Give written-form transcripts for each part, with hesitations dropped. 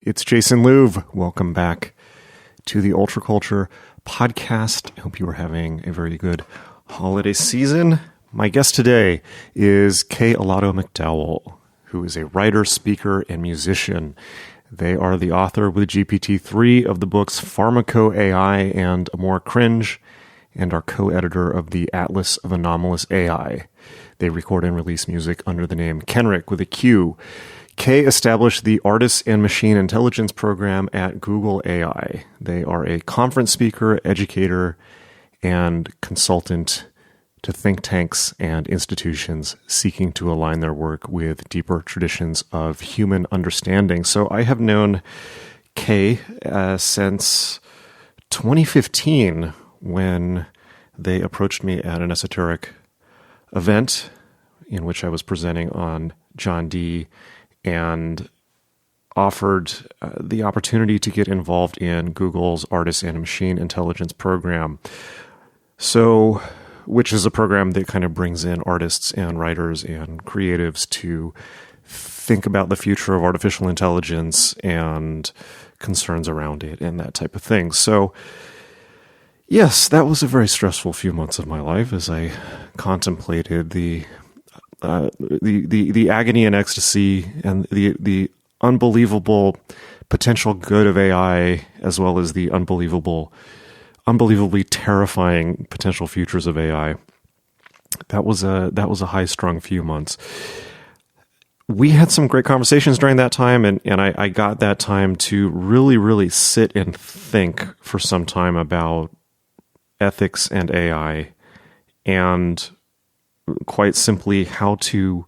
It's Jason Louv. Welcome back to the Ultraculture Podcast. I hope you are having a very good holiday season. My guest today is K Allado-McDowell, who is a writer, speaker, and musician. They are the author with GPT-3 of the books Pharmako-AI and More Cringe, and are co-editor of the Atlas of Anomalous AI. They record and release music under the name Kenrick with a Q. K established the Artists and Machine Intelligence program at Google AI. They are a conference speaker, educator, and consultant to think tanks and institutions seeking to align their work with deeper traditions of human understanding. So I have known K since 2015 when they approached me at an Esoteric event in which I was presenting on John Dee and offered the opportunity to get involved in Google's Artists and Machine Intelligence program. So, which is a program that kind of brings in artists and writers and creatives to think about the future of artificial intelligence and concerns around it and that type of thing. So, yes, that was a very stressful few months of my life as I contemplated the agony and ecstasy and the unbelievable potential good of AI, as well as the unbelievably terrifying potential futures of AI. That was a high-strung few months. We had some great conversations during that time, and I got that time to really, really sit and think for some time about ethics and AI, and quite simply how to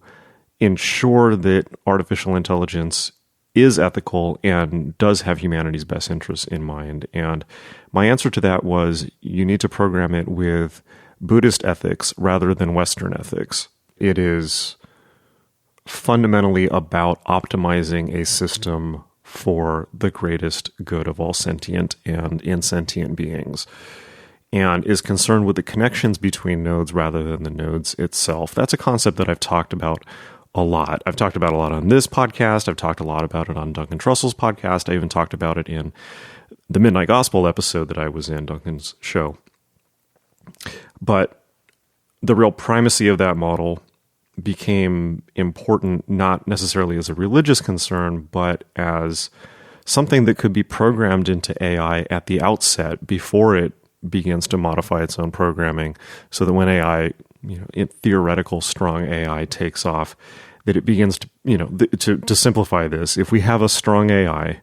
ensure that artificial intelligence is ethical and does have humanity's best interests in mind. And my answer to that was, you need to program it with Buddhist ethics rather than Western ethics. It is fundamentally about optimizing a system for the greatest good of all sentient and insentient beings, and is concerned with the connections between nodes rather than the nodes itself. That's a concept that I've talked about a lot. I've talked about a lot on this podcast. I've talked a lot about it on Duncan Trussell's podcast. I even talked about it in the Midnight Gospel episode that I was in, Duncan's show. But the real primacy of that model became important, not necessarily as a religious concern, but as something that could be programmed into AI at the outset before it begins to modify its own programming, so that when AI, theoretical strong AI takes off, that it begins to, to simplify this, if we have a strong AI,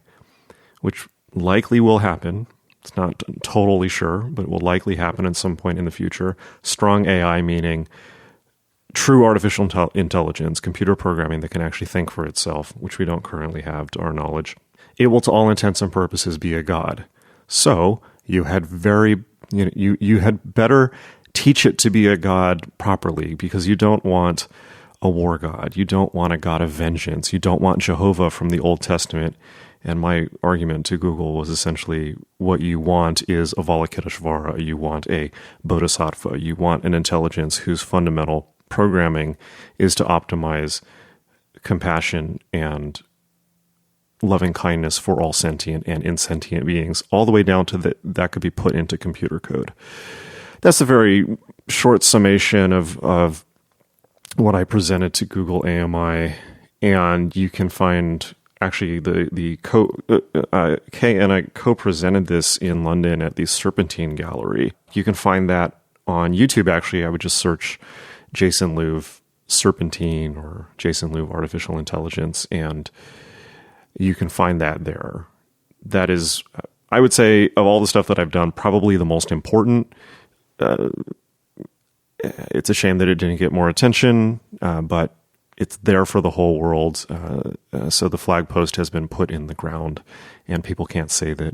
which likely will happen, it's not totally sure, but it will likely happen at some point in the future, strong AI meaning true artificial intelligence, computer programming that can actually think for itself, which we don't currently have to our knowledge, it will to all intents and purposes be a god. So you had you had better teach it to be a god properly, because you don't want a war god. You don't want a god of vengeance. You don't want Jehovah from the Old Testament. And my argument to Google was essentially, what you want is Avalokiteshvara. You want a bodhisattva. You want an intelligence whose fundamental programming is to optimize compassion and loving kindness for all sentient and insentient beings, all the way down to that could be put into computer code. That's a very short summation of what I presented to Google AMI, and you can find actually Kay and I co-presented this in London at the Serpentine Gallery. You can find that on YouTube. Actually, I would just search Jason Louv Serpentine or Jason Louv Artificial Intelligence, and you can find that there. That is, I would say, of all the stuff that I've done, probably the most important. It's a shame that it didn't get more attention, but it's there for the whole world. So the flag post has been put in the ground, and people can't say that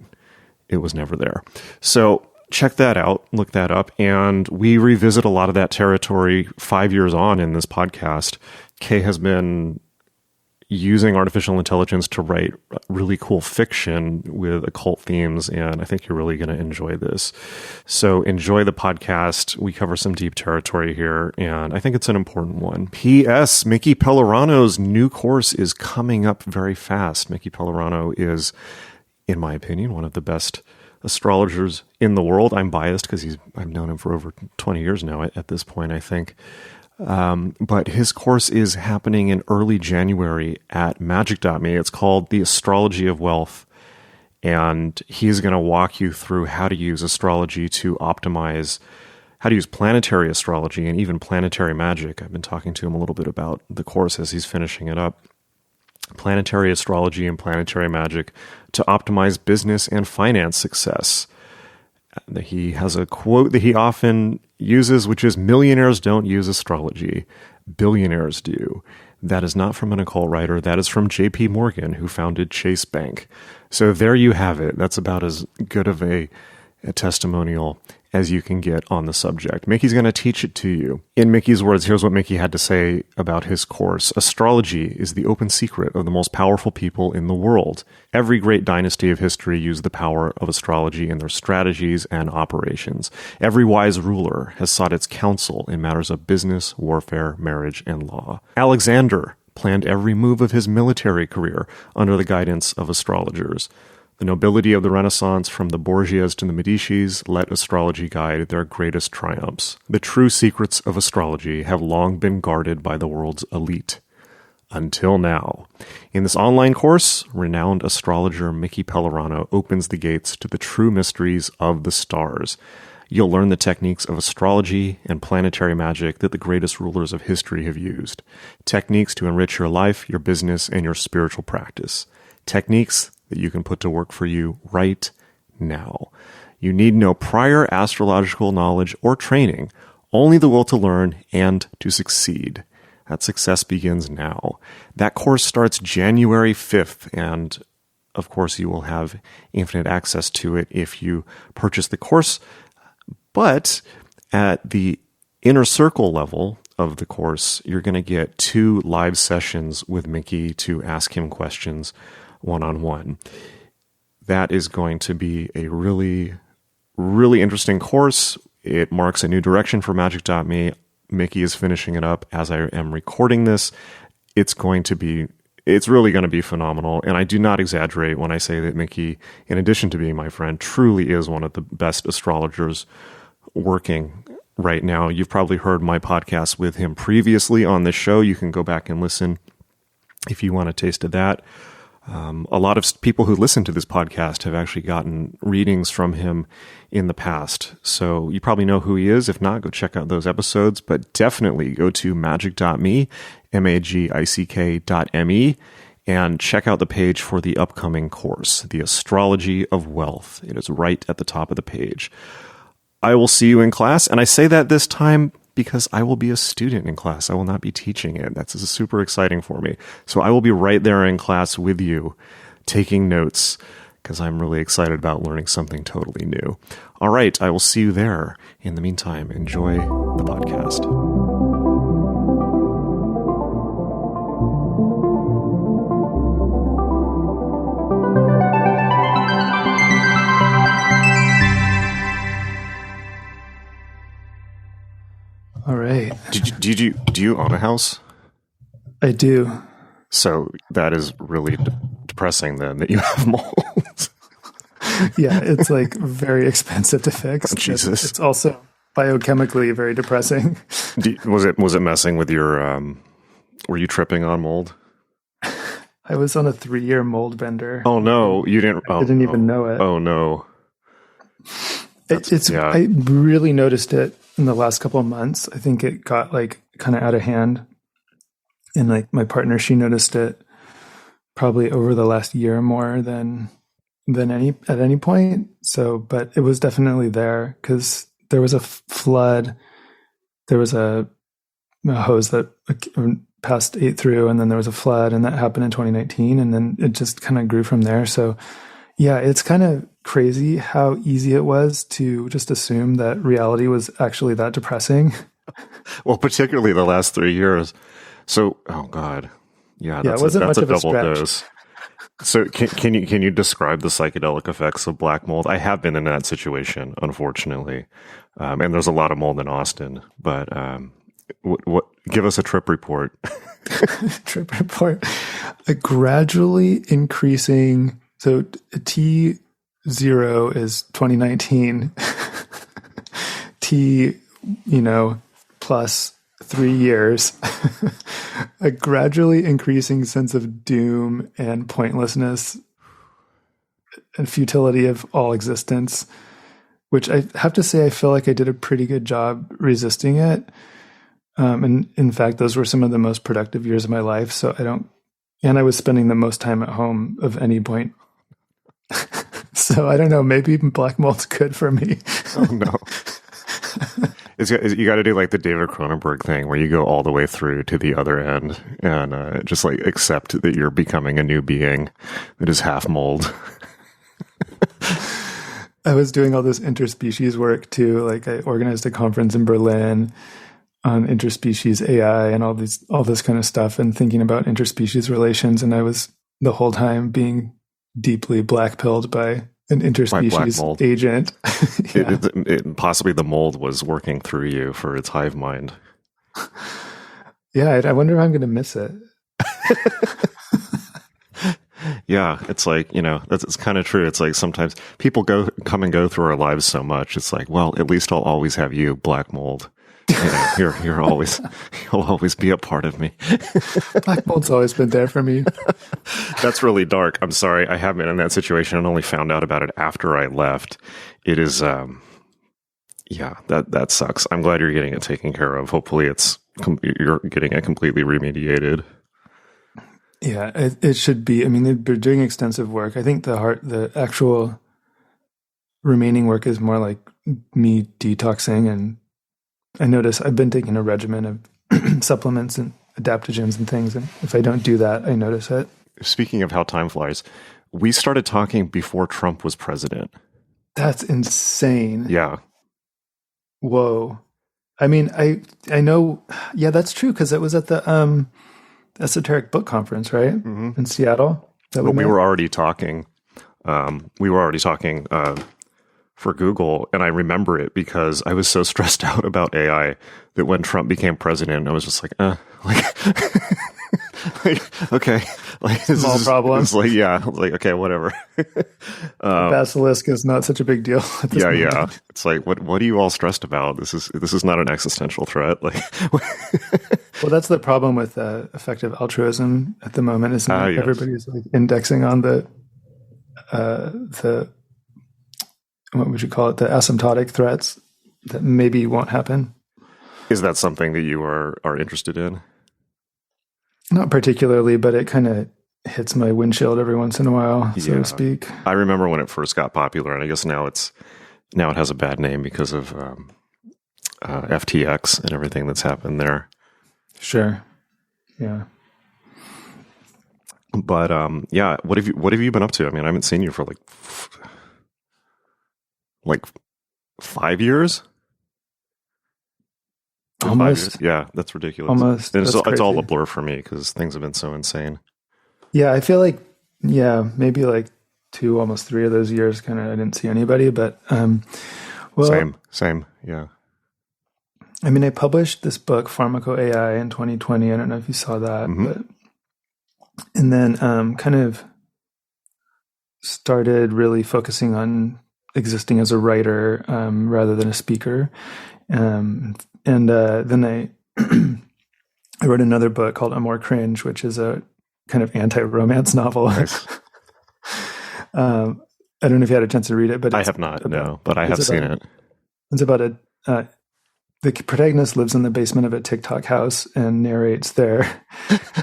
it was never there. So check that out, look that up, and we revisit a lot of that territory 5 years on in this podcast. Kay has been using artificial intelligence to write really cool fiction with occult themes, and I think you're really going to enjoy this. So enjoy the podcast. We cover some deep territory here, and I think it's an important one. P.S. Mickey Pellerano's new course is coming up very fast. Mickey Pellerano is, in my opinion, one of the best astrologers in the world. I'm biased because I've known him for over 20 years now at this point, I think. But his course is happening in early January at magick.me. It's called The Astrology of Wealth. And he's going to walk you through how to use astrology to optimize, how to use planetary astrology and even planetary magic. I've been talking to him a little bit about the course as he's finishing it up. Planetary astrology and planetary magic to optimize business and finance success. He has a quote that he often uses, which is, millionaires don't use astrology, billionaires do. That is not from an occult writer. That is from J.P. Morgan, who founded Chase Bank. So there you have it. That's about as good of a testimonial as you can get on the subject. Mickey's going to teach it to you. In Mickey's words, here's what Mickey had to say about his course. Astrology is the open secret of the most powerful people in the world. Every great dynasty of history used the power of astrology in their strategies and operations. Every wise ruler has sought its counsel in matters of business, warfare, marriage, and law. Alexander planned every move of his military career under the guidance of astrologers. The nobility of the Renaissance, from the Borgias to the Medicis, let astrology guide their greatest triumphs. The true secrets of astrology have long been guarded by the world's elite. Until now. In this online course, renowned astrologer Mickey Pellerano opens the gates to the true mysteries of the stars. You'll learn the techniques of astrology and planetary magic that the greatest rulers of history have used. Techniques to enrich your life, your business, and your spiritual practice. Techniques that you can put to work for you right now. You need no prior astrological knowledge or training, only the will to learn and to succeed. That success begins now. That course starts January 5th, and of course you will have infinite access to it if you purchase the course. But at the inner circle level of the course, you're going to get 2 live sessions with Mickey to ask him questions one-on-one. That is going to be a really, really interesting course. It marks a new direction for magick.me. Mickey is finishing it up as I am recording this. It's really going to be phenomenal. And I do not exaggerate when I say that Mickey, in addition to being my friend, truly is one of the best astrologers working right now. You've probably heard my podcast with him previously on this show. You can go back and listen if you want a taste of that. A lot of people who listen to this podcast have actually gotten readings from him in the past. So you probably know who he is. If not, go check out those episodes. But definitely go to magick.me, magick.me, and check out the page for the upcoming course, The Astrology of Wealth. It is right at the top of the page. I will see you in class. And I say that this time because I will be a student in class. I will not be teaching it. That's super exciting for me. So I will be right there in class with you, taking notes, because I'm really excited about learning something totally new. All right, I will see you there. In the meantime, enjoy the podcast. All right. Do you own a house? I do. So that is really depressing then that you have mold. Yeah, it's like very expensive to fix. Oh, Jesus. It's also biochemically very depressing. Was it messing with your were you tripping on mold? I was on a 3-year mold bender. Oh no, you didn't I didn't even know it. Oh no. I really noticed it in the last couple of months. I think it got like kind of out of hand. And like my partner, she noticed it probably over the last year more than at any point. So, but it was definitely there because there was a flood. There was a hose that ate through, and then there was a flood, and that happened in 2019. And then it just kind of grew from there. So yeah, it's kind of crazy how easy it was to just assume that reality was actually that depressing. Well, particularly the last 3 years. So, oh God, Yeah, Yeah, it wasn't much of a double stretch. dose. So can you describe the psychedelic effects of black mold? I have been in that situation, unfortunately, and there's a lot of mold in Austin. But what? Give us a trip report. Trip report. A gradually increasing. So T0 is 2019. T, plus 3 years. A gradually increasing sense of doom and pointlessness and futility of all existence, which I have to say, I feel like I did a pretty good job resisting it. And in fact, those were some of the most productive years of my life. So I was spending the most time at home of any point. So I don't know, maybe even black mold's good for me. Oh no. You got to do like the David Cronenberg thing where you go all the way through to the other end and just like accept that you're becoming a new being that is half mold. I was doing all this interspecies work too. Like I organized a conference in Berlin on interspecies AI and all this kind of stuff and thinking about interspecies relations. And I was the whole time being deeply black-pilled by an interspecies agent. Yeah. Possibly the mold was working through you for its hive mind. Yeah, I wonder if I'm going to miss it. Yeah, it's like, it's kind of true. It's like sometimes people come and go through our lives so much. It's like, well, at least I'll always have you, black mold. You'll always be a part of me. Black mold's always been there for me. That's really dark. I'm sorry. I have been in that situation and only found out about it after I left. It is, that sucks. I'm glad you're getting it taken care of. Hopefully you're getting it completely remediated. Yeah, it should be. I mean, they're doing extensive work. I think the actual remaining work is more like me detoxing, and I notice I've been taking a regimen of supplements and adaptogens and things, and if I don't do that, I notice it. Speaking of how time flies, we started talking before Trump was president. That's insane. Yeah. Whoa. I mean, I know, yeah, that's true, because it was at the Esoteric book conference, right? Mm-hmm. In Seattle. We were already talking. For Google, and I remember it because I was so stressed out about AI that when Trump became president, I was just like, okay, like small problem. It's like, yeah, like okay, whatever. Basilisk is not such a big deal. At this moment. Yeah. It's like, what are you all stressed about? This is not an existential threat. Like, well, that's the problem with effective altruism at the moment. Is yes. Everybody's like indexing on the what would you call it? The asymptotic threats that maybe won't happen. Is that something that you are interested in? Not particularly, but it kind of hits my windshield every once in a while, so to speak. I remember when it first got popular, and I guess now it has a bad name because of FTX and everything that's happened there. Sure. Yeah. But what have you been up to? I mean, I haven't seen you for like 5 years. Almost. 5 years? Yeah, that's ridiculous. Almost. And it's all a blur for me because things have been so insane. Yeah, I feel like maybe like 2, almost 3 of those years kind of I didn't see anybody, but same. Yeah. I mean, I published this book Pharmako-AI in 2020. I don't know if you saw that, mm-hmm. and then kind of started really focusing on existing as a writer rather than a speaker. And then I I wrote another book called Amor Cringe, which is a kind of anti-romance novel. Nice. I don't know if you had a chance to read it, but I have not, but I have seen it. It's about the protagonist lives in the basement of a TikTok house and narrates their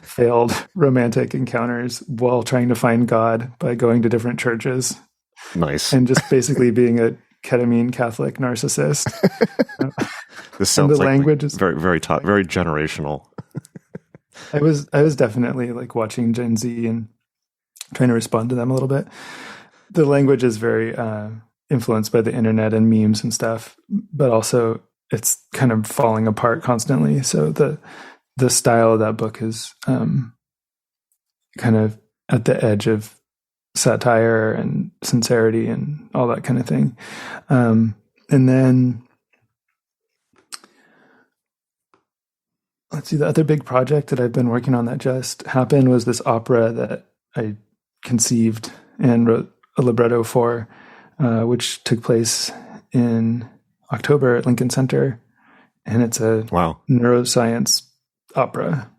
failed romantic encounters while trying to find God by going to different churches. Nice. And just basically being a ketamine Catholic narcissist. This sounds like language is very, very top, very generational. I was definitely like watching Gen Z and trying to respond to them a little bit. The language is very influenced by the internet and memes and stuff, but also it's kind of falling apart constantly. So the style of that book is kind of at the edge of satire and sincerity and all that kind of thing. And then, let's see, the other big project that I've been working on that just happened was this opera that I conceived and wrote a libretto for, which took place in October at Lincoln Center. And it's a neuroscience opera.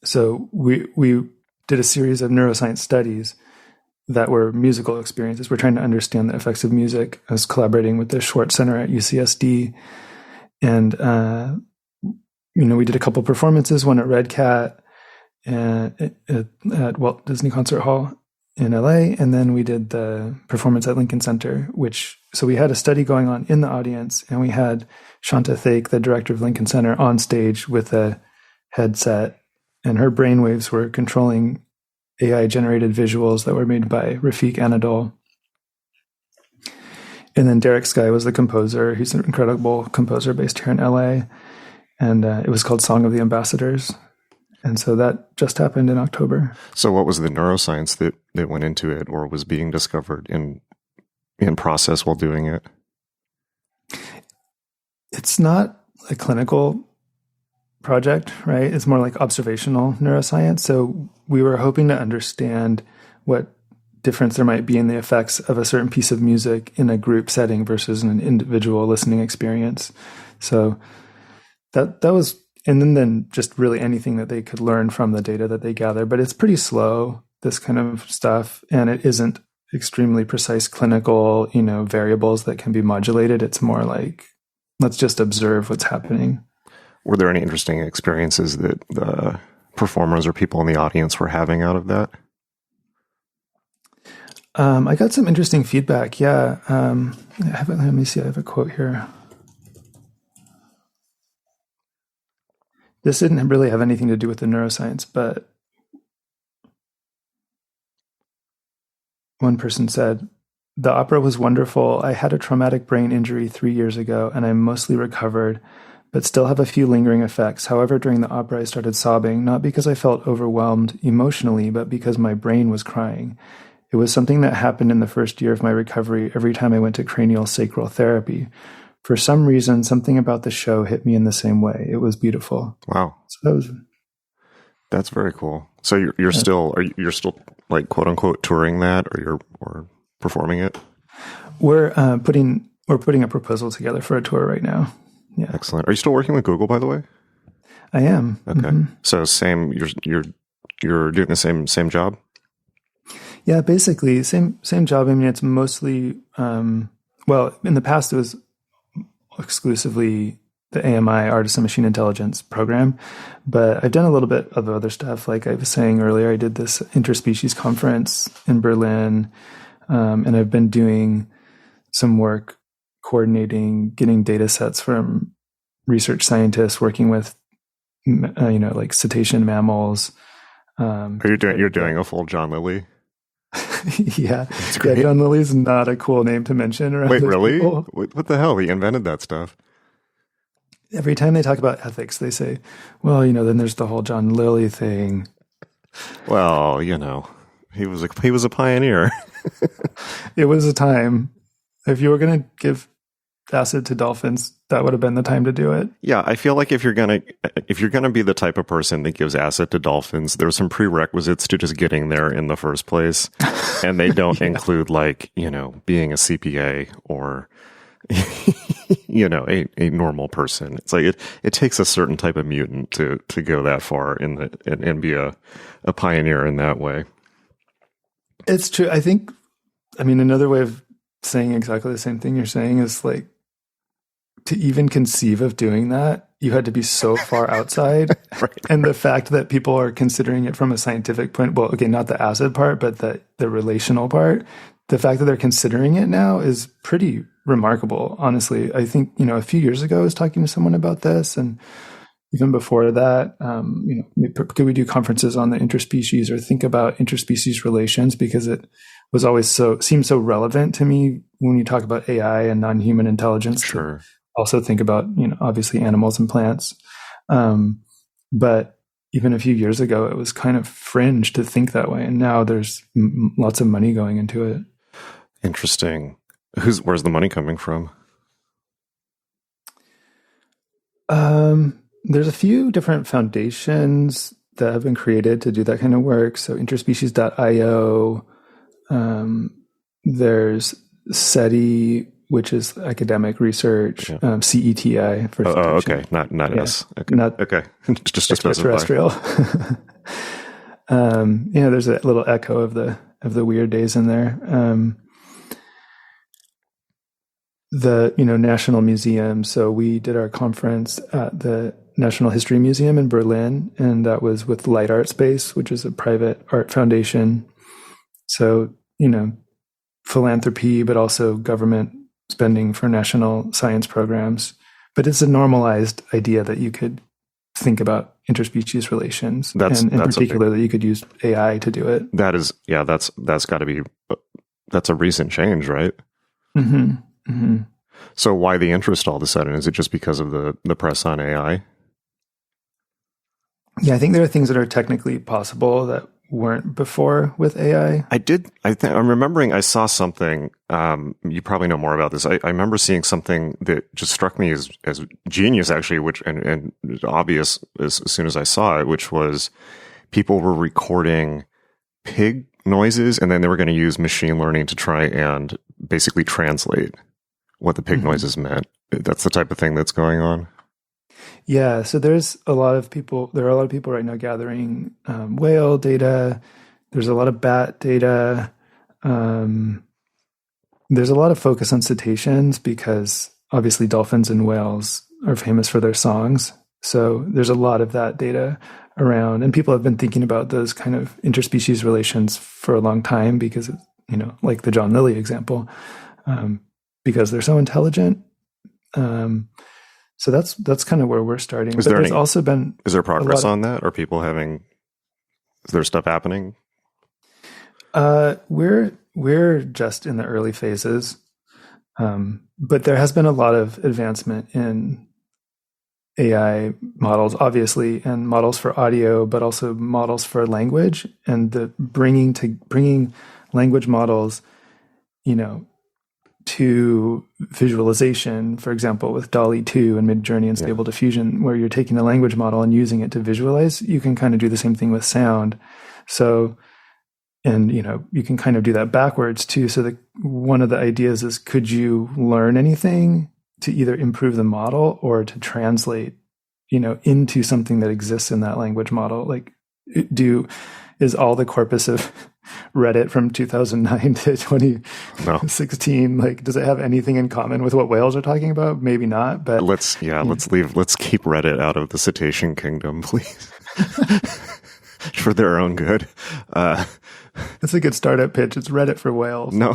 So we did a series of neuroscience studies that were musical experiences. We're trying to understand the effects of music. I was collaborating with the Schwartz Center at UCSD. And, we did a couple performances, one at Red Cat and at Walt Disney Concert Hall in LA. And then we did the performance at Lincoln Center, so we had a study going on in the audience, and we had Shanta Thake, the director of Lincoln Center, on stage with a headset, and her brainwaves were controlling AI-generated visuals that were made by Rafik Anadol. And then Derek Skye was the composer. He's an incredible composer based here in LA. And it was called Song of the Ambassadors. And so that just happened in October. So what was the neuroscience that went into it or was being discovered in process while doing it? It's not a clinical project, right? It's more like observational neuroscience. So we were hoping to understand what difference there might be in the effects of a certain piece of music in a group setting versus an individual listening experience. So that was, and then just really anything that they could learn from the data that they gather. But it's pretty slow, this kind of stuff, and it isn't extremely precise clinical, variables that can be modulated. It's more like, let's just observe what's happening. Were there any interesting experiences that the performers or people in the audience were having out of that? I got some interesting feedback. Yeah. Let me see. I have a quote here. This didn't really have anything to do with the neuroscience, but one person said, "The opera was wonderful. I had a traumatic brain injury 3 years ago, and I'm mostly recovered, but still have a few lingering effects. However, during the opera, I started sobbing, not because I felt overwhelmed emotionally, but because my brain was crying. It was something that happened in the first year of my recovery every time I went to cranial sacral therapy. For some reason, something about the show hit me in the same way. It was beautiful." Wow. So that's very cool. So you're still like quote unquote touring that, or performing it? We're putting a proposal together for a tour right now. Yeah. Excellent. Are you still working with Google, by the way? I am. Okay. Mm-hmm. So you're doing the same job? Yeah, basically same job. I mean, it's mostly in the past it was exclusively the AMI, Artisan Machine Intelligence program, but I've done a little bit of other stuff. Like I was saying earlier, I did this Interspecies conference in Berlin, and I've been doing some work coordinating, getting data sets from research scientists working with, like cetacean mammals. You're doing a full John Lilly? Yeah. Yeah, John Lilly's not a cool name to mention. Wait, really? People. What the hell? He invented that stuff. Every time they talk about ethics, they say, well, then there's the whole John Lilly thing. Well, he was a pioneer. It was a time. If you were going to give acid to dolphins, that would have been the time to do it. Yeah, I feel like if you're gonna be the type of person that gives acid to dolphins, there's some prerequisites to just getting there in the first place, and they don't include being a CPA or a normal person. It's like it takes a certain type of mutant to go that far and be a pioneer in that way. It's true. Another way of saying exactly the same thing you're saying is like, to even conceive of doing that, you had to be so far outside. Right. And the fact that people are considering it from a scientific point, well, okay, not the acid part, but the relational part, the fact that they're considering it now is pretty remarkable, honestly. I think, a few years ago I was talking to someone about this, and even before that, could we do conferences on the interspecies or think about interspecies relations? Because it was always seemed so relevant to me when you talk about AI and non-human intelligence. Sure. Also think about, obviously animals and plants. But even a few years ago, it was kind of fringe to think that way. And now there's lots of money going into it. Interesting. Where's the money coming from? There's a few different foundations that have been created to do that kind of work. So Interspecies.io, there's SETI, which is academic research, CETI for okay, not us. Okay. Not okay. Just to extraterrestrial. There's a little echo of the weird days in there. The National Museum. So we did our conference at the National History Museum in Berlin, and that was with Light Art Space, which is a private art foundation. So, philanthropy, but also government spending for national science programs. But it's a normalized idea that you could think about interspecies relations, and in particular that you could use AI to do it. That's got to be, that's a recent change, right? Mm-hmm. Mm-hmm. So why the interest all of a sudden? Is it just because of the press on AI? Yeah, I think there are things that are technically possible that weren't before with AI. I'm remembering I saw something, you probably know more about this. I remember seeing something that just struck me as genius, actually, which and obvious as soon as I saw it, which was people were recording pig noises, and then they were going to use machine learning to try and basically translate what the pig noises meant. That's the type of thing that's going on. Yeah, so there's a lot of people. There are a lot of people right now gathering whale data. There's a lot of bat data. There's a lot of focus on cetaceans because obviously dolphins and whales are famous for their songs. So there's a lot of that data around, and people have been thinking about those kind of interspecies relations for a long time because, like the John Lilly example, because they're so intelligent. So that's kind of where we're starting. Is there progress on that? Are people is there stuff happening? We're just in the early phases. But there has been a lot of advancement in AI models, obviously, and models for audio, but also models for language, and the bringing language models, to visualization, for example, with DALL-E 2 and Midjourney and Stable Diffusion, where you're taking a language model and using it to visualize. You can kind of do the same thing with sound. So, and you can kind of do that backwards too. So one of the ideas is, could you learn anything to either improve the model or to translate, into something that exists in that language model? Like, is all the corpus of Reddit from 2009 to 2016, like, does it have anything in common with what whales are talking about? Maybe not, but let's keep Reddit out of the cetacean kingdom, please. For their own good. That's a good startup pitch. It's Reddit for whales. No.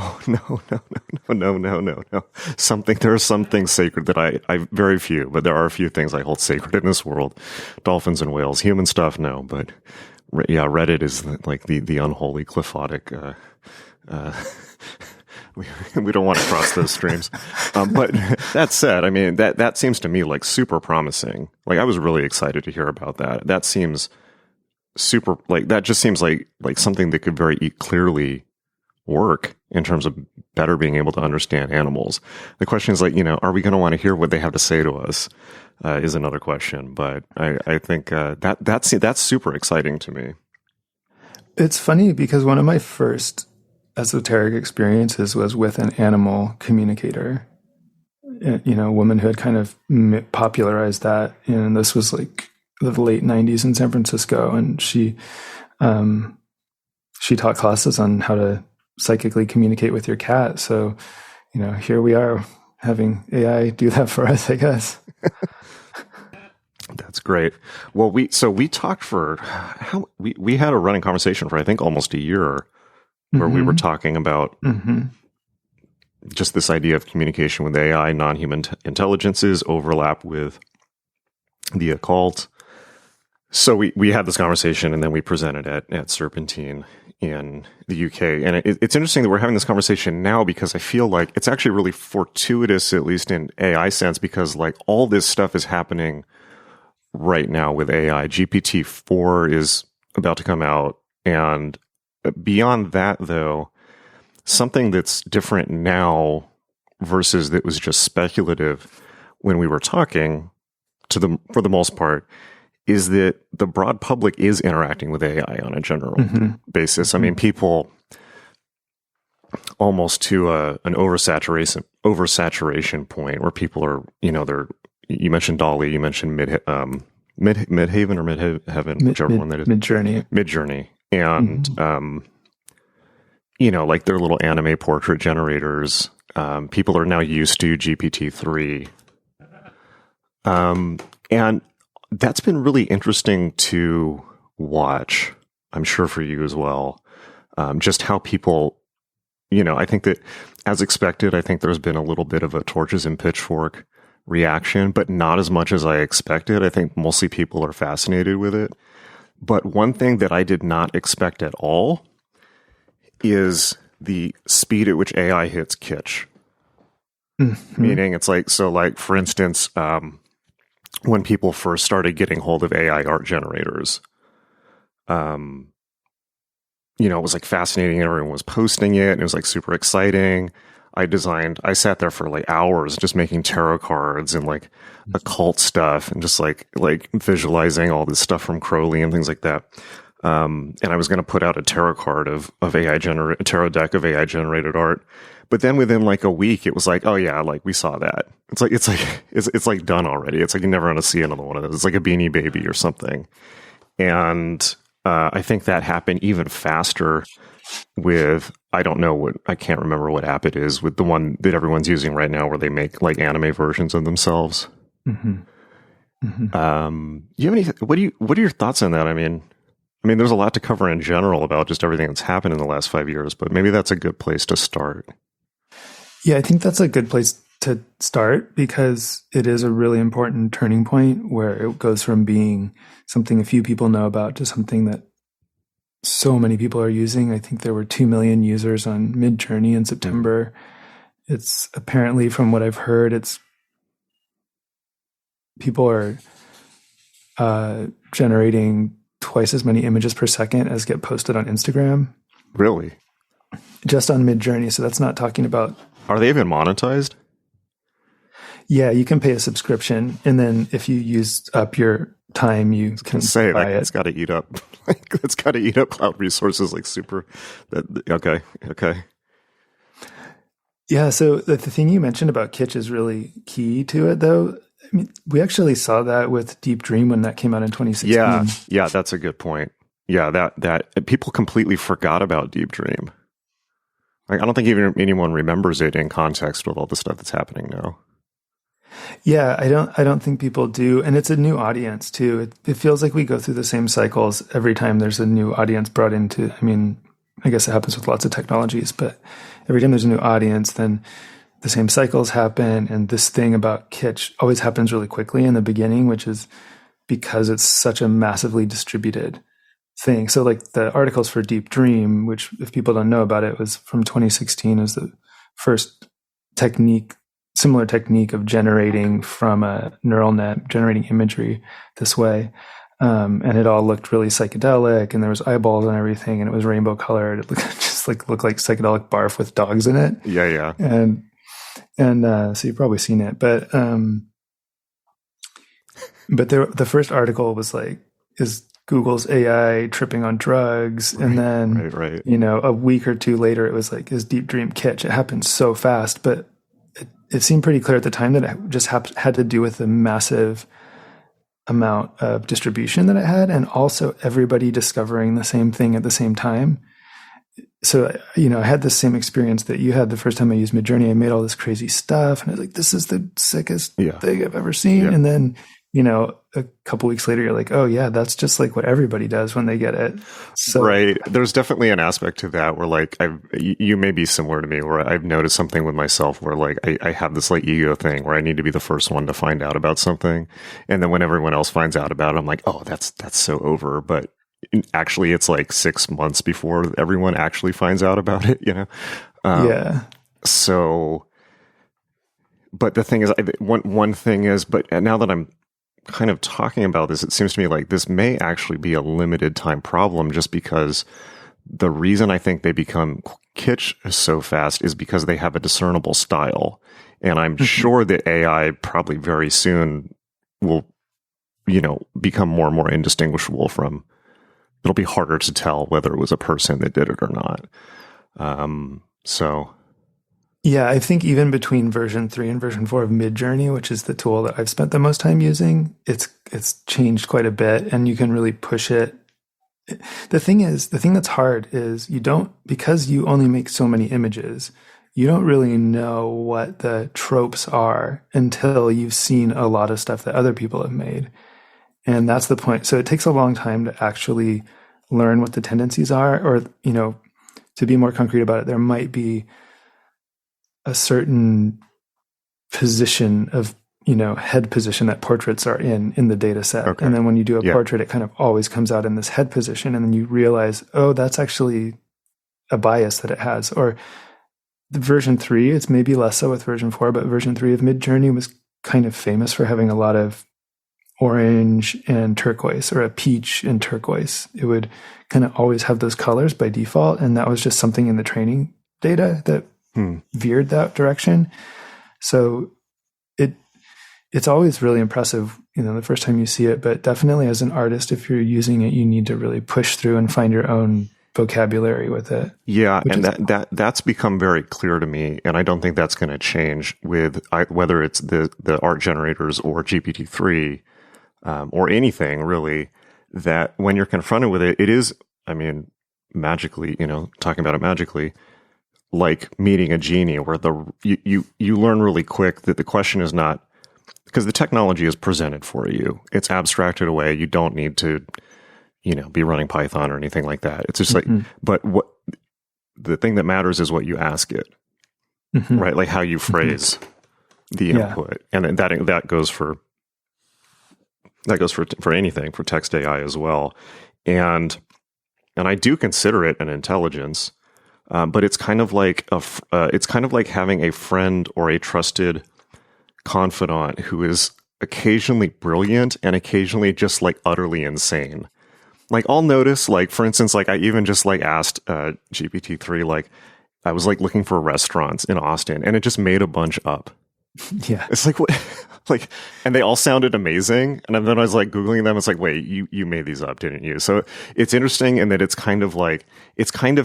There are some things sacred that I very few, but there are a few things I hold sacred in this world. Dolphins and whales. Human stuff, no, but yeah, Reddit is like the unholy cliphotic. We don't want to cross those streams. But that said, I mean, that seems to me like super promising. Like, I was really excited to hear about that. That seems super, like, that just seems like something that could very clearly work in terms of better being able to understand animals. The question is, like, are we going to want to hear what they have to say to us? Is another question. But I think that's super exciting to me. It's funny because one of my first esoteric experiences was with an animal communicator. A woman who had kind of popularized that, and this was like the late 90s in San Francisco, and she taught classes on how to psychically communicate with your cat. So, here we are having AI do that for us, I guess. That's great. Well, we talked for we had a running conversation for, I think, almost a year, where we were talking about just this idea of communication with AI, non-human intelligences, overlap with the occult. So we had this conversation, and then we presented at Serpentine in the UK. And it's interesting that we're having this conversation now, because I feel like it's actually really fortuitous, at least in AI sense, because like all this stuff is happening right now with AI. GPT-4 is about to come out. And beyond that, though, something that's different now versus that was just speculative when we were talking for the most part is that the broad public is interacting with AI on a general basis. I mean, people almost to an oversaturation point where people are, you mentioned Dolly, you mentioned Midhaven or Midheaven, whichever one that is. Midjourney. And, like their little anime portrait generators, people are now used to GPT-3. And that's been really interesting to watch, I'm sure for you as well. Just how people, I think that as expected, I think there's been a little bit of a torches and pitchfork reaction, but not as much as I expected. I think mostly people are fascinated with it. But one thing that I did not expect at all is the speed at which AI hits kitsch. Meaning it's like, for instance, when people first started getting hold of AI art generators, it was like fascinating. Everyone was posting it, and it was like super exciting. I sat there for like hours just making tarot cards and like occult stuff and just like visualizing all this stuff from Crowley and things like that. And I was going to put out a tarot card of a tarot deck of AI generated art. But then within like a week, it was like, oh yeah, like we saw that. It's like done already. It's like you're never going to see another one of those. It's like a Beanie Baby or something. And I think that happened even faster with, I can't remember what app it is, with the one that everyone's using right now where they make like anime versions of themselves. You have what are your thoughts on that? I mean, there's a lot to cover in general about just everything that's happened in the last 5 years, but maybe that's a good place to start. Yeah, I think that's a good place to start because it is a really important turning point where it goes from being something a few people know about to something that so many people are using. I think there were 2 million users on Midjourney in September. It's apparently, from what I've heard, people are generating twice as many images per second as get posted on Instagram. Really? Just on Midjourney. So that's not talking about... Are they even monetized? Yeah, you can pay a subscription, and then if you use up your time, you can buy it. It's got to eat up. It's got to eat up cloud resources like super. Okay. Yeah. So the thing you mentioned about kitsch is really key to it, though. I mean, we actually saw that with Deep Dream when that came out in 2016. Yeah, that's a good point. Yeah, that people completely forgot about Deep Dream. Like, I don't think even anyone remembers it in context with all the stuff that's happening now. Yeah, I don't think people do. And it's a new audience too. It feels like we go through the same cycles every time there's a new audience brought into, I guess it happens with lots of technologies, but every time there's a new audience, then the same cycles happen. And this thing about kitsch always happens really quickly in the beginning, which is because it's such a massively distributed thing. So like the articles for Deep Dream, which if people don't know about it, was from 2016, is the first similar technique of generating from a neural net, generating imagery this way. And it all looked really psychedelic, and there was eyeballs and everything, and it was rainbow colored. It looked like psychedelic barf with dogs in it. Yeah. And so you've probably seen it, but the first article was like, is Google's AI tripping on drugs? And then, right. A week or two later, it was like, is Deep Dream kitsch? It happened so fast, but it seemed pretty clear at the time that it just had to do with the massive amount of distribution that it had, and also everybody discovering the same thing at the same time. So, I had the same experience that you had the first time I used Midjourney. I made all this crazy stuff, and I was like, this is the sickest thing I've ever seen. Yeah. And then, a couple weeks later, you're like, oh yeah, that's just like what everybody does when they get it. So, right. There's definitely an aspect to that where like you may be similar to me, where I've noticed something with myself where like I have this like ego thing where I need to be the first one to find out about something. And then when everyone else finds out about it, I'm like, oh, that's so over. But actually it's like 6 months before everyone actually finds out about it, Yeah. So, but the thing is, one thing is, but now that I'm kind of talking about this, it seems to me like this may actually be a limited time problem, just because the reason I think they become kitsch so fast is because they have a discernible style. And I'm sure that AI probably very soon will, become more and more indistinguishable from, it'll be harder to tell whether it was a person that did it or not. Yeah, I think even between version 3 and version 4 of Midjourney, which is the tool that I've spent the most time using, it's changed quite a bit, and you can really push it. The thing that's hard is because you only make so many images, you don't really know what the tropes are until you've seen a lot of stuff that other people have made. And that's the point. So it takes a long time to actually learn what the tendencies are, or, to be more concrete about it, there might be a certain position of, head position that portraits are in the data set. Okay. And then when you do a portrait, it kind of always comes out in this head position. And then you realize, oh, that's actually a bias that it has. Or the version 3, it's maybe less so with version 4, but version 3 of Midjourney was kind of famous for having a lot of orange and turquoise, or a peach and turquoise. It would kind of always have those colors by default. And that was just something in the training data that veered that direction. So it's always really impressive, the first time you see it, but definitely as an artist, if you're using it, you need to really push through and find your own vocabulary with it. Yeah. And that's become very clear to me. And I don't think that's going to change with whether it's the art generators or GPT-3, or anything really, that when you're confronted with it, it is, magically, talking about it magically, like meeting a genie, where you learn really quick that the question is not, because the technology is presented for you. It's abstracted away. You don't need to, be running Python or anything like that. It's just but what the thing that matters is what you ask it, right? Like how you phrase the input, and that goes for anything, for text AI as well. And I do consider it an intelligence. But it's kind of like having a friend or a trusted confidant who is occasionally brilliant and occasionally just like utterly insane. Like I'll notice, like for instance, like I even just like asked GPT-3, like I was like looking for restaurants in Austin, and it just made a bunch up. Yeah, it's like what, like, and they all sounded amazing. And then I was like Googling them. It's like, wait, you made these up, didn't you? So it's interesting in that it's kind of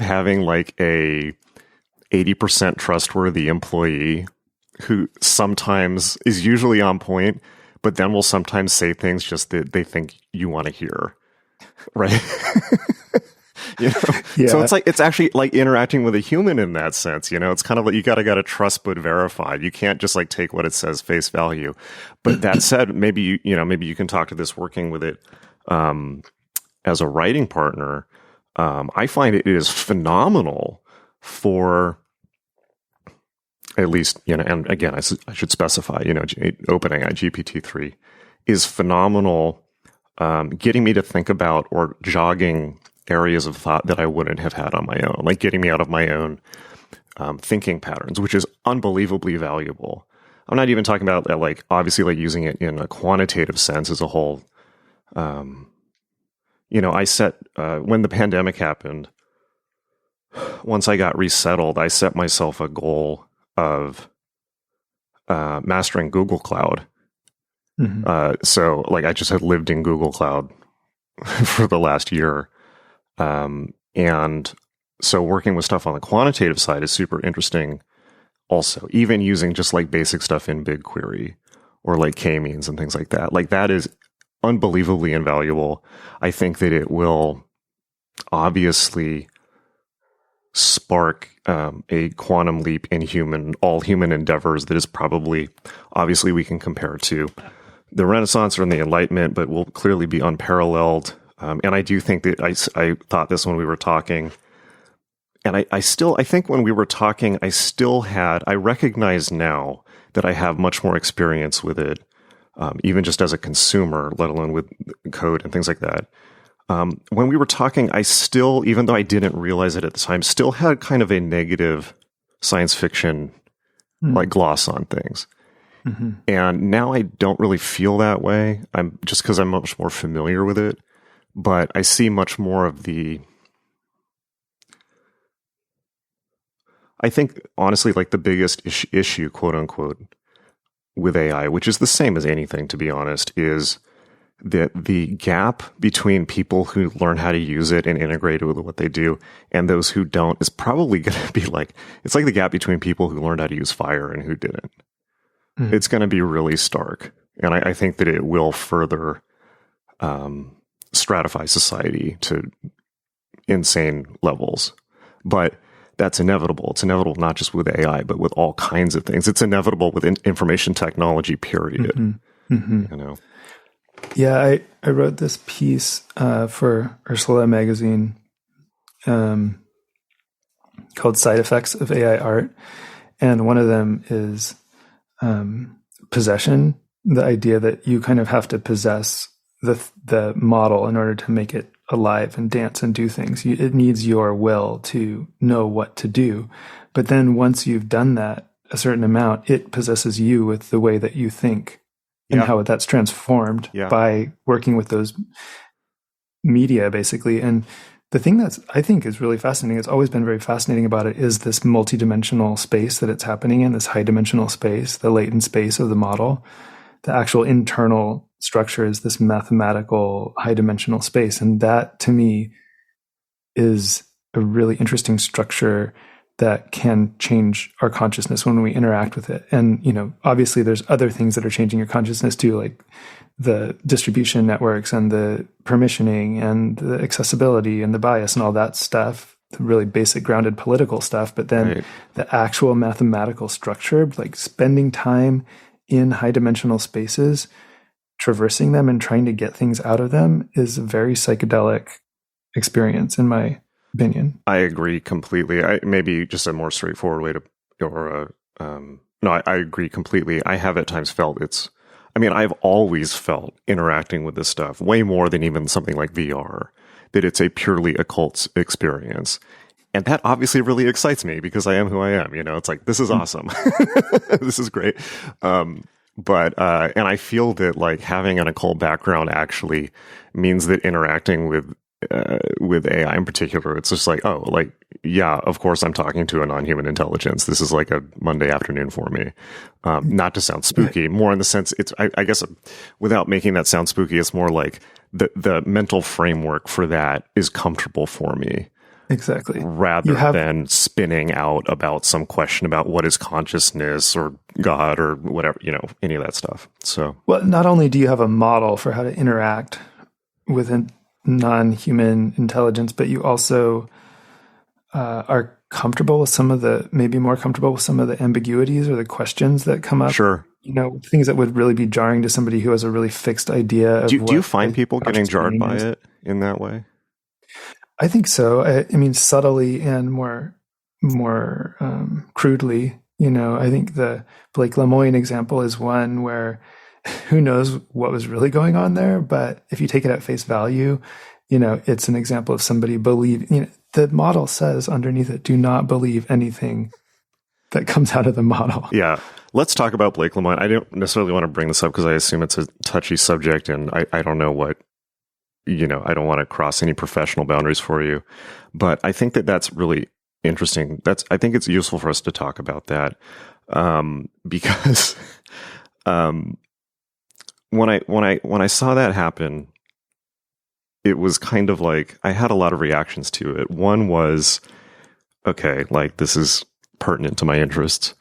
having like a 80% trustworthy employee who sometimes is usually on point, but then will sometimes say things just that they think you want to hear. Right. Yeah. So it's actually like interacting with a human in that sense. It's kind of like you gotta trust but verify. You can't just like take what it says face value. But that said, maybe you can talk to this working with it as a writing partner. I find it is phenomenal for, at least, and again, I should specify, OpenAI GPT-3 is phenomenal, getting me to think about or jogging areas of thought that I wouldn't have had on my own, like getting me out of my own thinking patterns, which is unbelievably valuable. I'm not even talking about like obviously like using it in a quantitative sense as a whole. I set when the pandemic happened, once I got resettled, I set myself a goal of mastering Google Cloud. So like I just had lived in Google Cloud for the last year. And so working with stuff on the quantitative side is super interesting also, even using just like basic stuff in BigQuery or like K-means and things like that. Like that is unbelievably invaluable. I think that it will obviously spark a quantum leap in all human endeavors that is probably, obviously we can compare to the Renaissance or the Enlightenment, but will clearly be unparalleled. And I do think that I thought this when we were talking, and I think when we were talking, I recognize now that I have much more experience with it, even just as a consumer, let alone with code and things like that. When we were talking, I still, even though I didn't realize it at the time, still had kind of a negative science fiction like gloss on things. And now I don't really feel that way. I'm just because I'm much more familiar with it, but I see much more of I think honestly, like the biggest issue, quote unquote, with AI, which is the same as anything, to be honest, is that the gap between people who learn how to use it and integrate it with what they do and those who don't is probably going to be like, it's like the gap between people who learned how to use fire and who didn't. It's going to be really stark. And I think that it will further stratify society to insane levels. But that's inevitable. It's inevitable not just with AI, but with all kinds of things. It's inevitable with information technology, period. You know? Yeah, I wrote this piece for Ursula magazine called Side Effects of AI Art. And one of them is possession, the idea that you kind of have to possess the model in order to make it alive and dance and do things. It needs your will to know what to do. But then once you've done that a certain amount, it possesses you with the way that you think and how that's transformed by working with those media, basically. And the thing that's, I think, is really fascinating, it's always been very fascinating about it, is this multidimensional space that it's happening in, this high dimensional space, the latent space of the model. The actual internal structure is this mathematical high dimensional space. And that, to me, is a really interesting structure that can change our consciousness when we interact with it. And, you know, obviously there's other things that are changing your consciousness too, like the distribution networks and the permissioning and the accessibility and the bias and all that stuff, the really basic grounded political stuff. But then the actual mathematical structure, like spending time in high dimensional spaces, traversing them and trying to get things out of them, is a very psychedelic experience, in my opinion. I agree completely. Maybe just a more straightforward way to, I agree completely. I have at times felt I've always felt interacting with this stuff way more than even something like VR, that it's a purely occult experience. And that obviously really excites me because I am who I am. You know, it's like, this is awesome. This is great. But I feel that like having an occult background actually means that interacting with AI in particular, it's just like, oh, like, yeah, of course I'm talking to a non-human intelligence. This is like a Monday afternoon for me. Not to sound spooky, more in the sense I guess without making that sound spooky, it's more like the mental framework for that is comfortable for me. Exactly. Rather than spinning out about some question about what is consciousness or God or whatever, you know, any of that stuff. So, well, not only do you have a model for how to interact with a non-human intelligence, but you also are comfortable with maybe more comfortable with some of the ambiguities or the questions that come up. Sure. You know, things that would really be jarring to somebody who has a really fixed idea of do you find people getting jarred by it in that way? I think so. I mean, subtly and more crudely. You know, I think the Blake Lemoine example is one where who knows what was really going on there, but if you take it at face value, you know, it's an example of somebody the model says underneath it, do not believe anything that comes out of the model. Yeah. Let's talk about Blake Lemoine. I don't necessarily want to bring this up because I assume it's a touchy subject and I don't know what, you know, I don't want to cross any professional boundaries for you, but I think that that's really interesting. I think it's useful for us to talk about that, because, when I saw that happen, it was kind of like, I had a lot of reactions to it. One was, okay, like this is pertinent to my interests.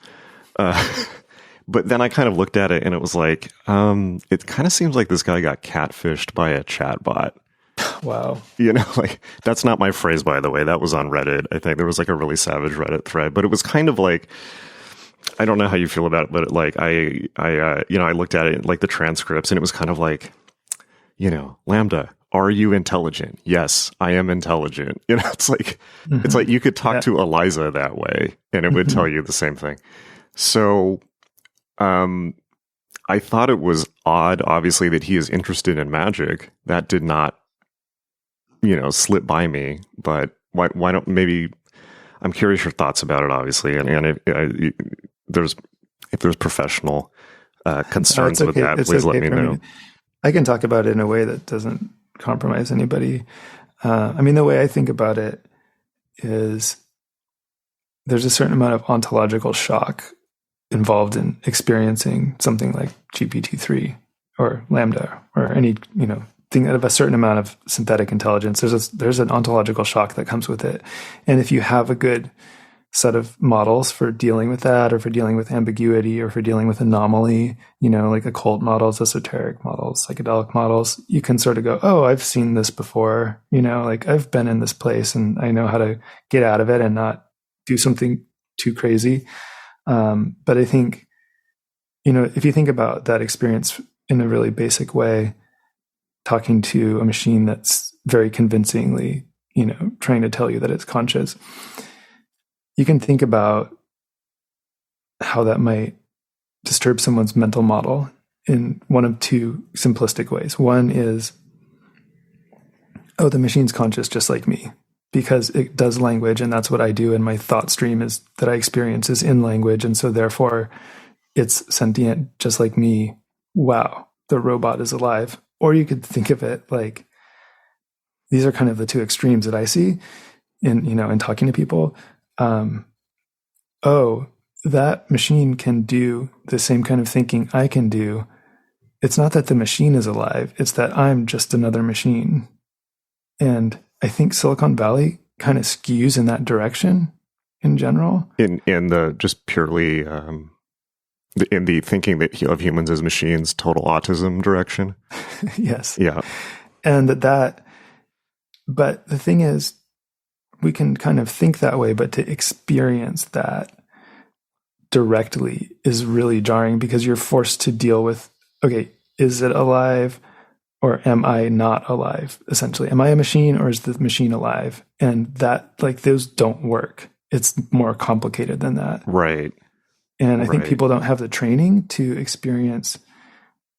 But then I kind of looked at it and it was like, it kind of seems like this guy got catfished by a chatbot. Wow. You know, like, that's not my phrase, by the way. That was on Reddit. I think there was like a really savage Reddit thread, but it was kind of like, I don't know how you feel about it, but like, I looked at it, like the transcripts, and it was kind of like, you know, Lambda, are you intelligent? Yes, I am intelligent. You know, it's like, it's like you could talk to Eliza that way and it would tell you the same thing. So, I thought it was odd, obviously, that he is interested in magic. That did not, you know, slip by me, but why don't, maybe, I'm curious your thoughts about it, obviously. And if there's professional concerns with that, please let me know. I can talk about it in a way that doesn't compromise anybody. The way I think about it is there's a certain amount of ontological shock involved in experiencing something like GPT-3 or Lambda or any, thing of a certain amount of synthetic intelligence. There's an ontological shock that comes with it. And if you have a good set of models for dealing with that, or for dealing with ambiguity, or for dealing with anomaly, like occult models, esoteric models, psychedelic models, you can sort of go, oh, I've seen this before, like I've been in this place and I know how to get out of it and not do something too crazy. But I think, if you think about that experience in a really basic way, talking to a machine that's very convincingly, trying to tell you that it's conscious, you can think about how that might disturb someone's mental model in one of two simplistic ways. One is, oh, the machine's conscious just like me because it does language and that's what I do. And my thought stream is that I experience is in language. And so therefore it's sentient just like me. Wow, the robot is alive. Or you could think of it like, these are kind of the two extremes that I see in talking to people. Oh, that machine can do the same kind of thinking I can do. It's not that the machine is alive. It's that I'm just another machine. And I think Silicon Valley kind of skews in that direction in general. In the just purely, in the thinking of humans as machines, total autism direction. Yes. Yeah. And but the thing is, we can kind of think that way, but to experience that directly is really jarring because you're forced to deal with, okay, is it alive or am I not alive? Essentially, am I a machine or is the machine alive? And that, like, those don't work. It's more complicated than that. Right. And I think people don't have the training to experience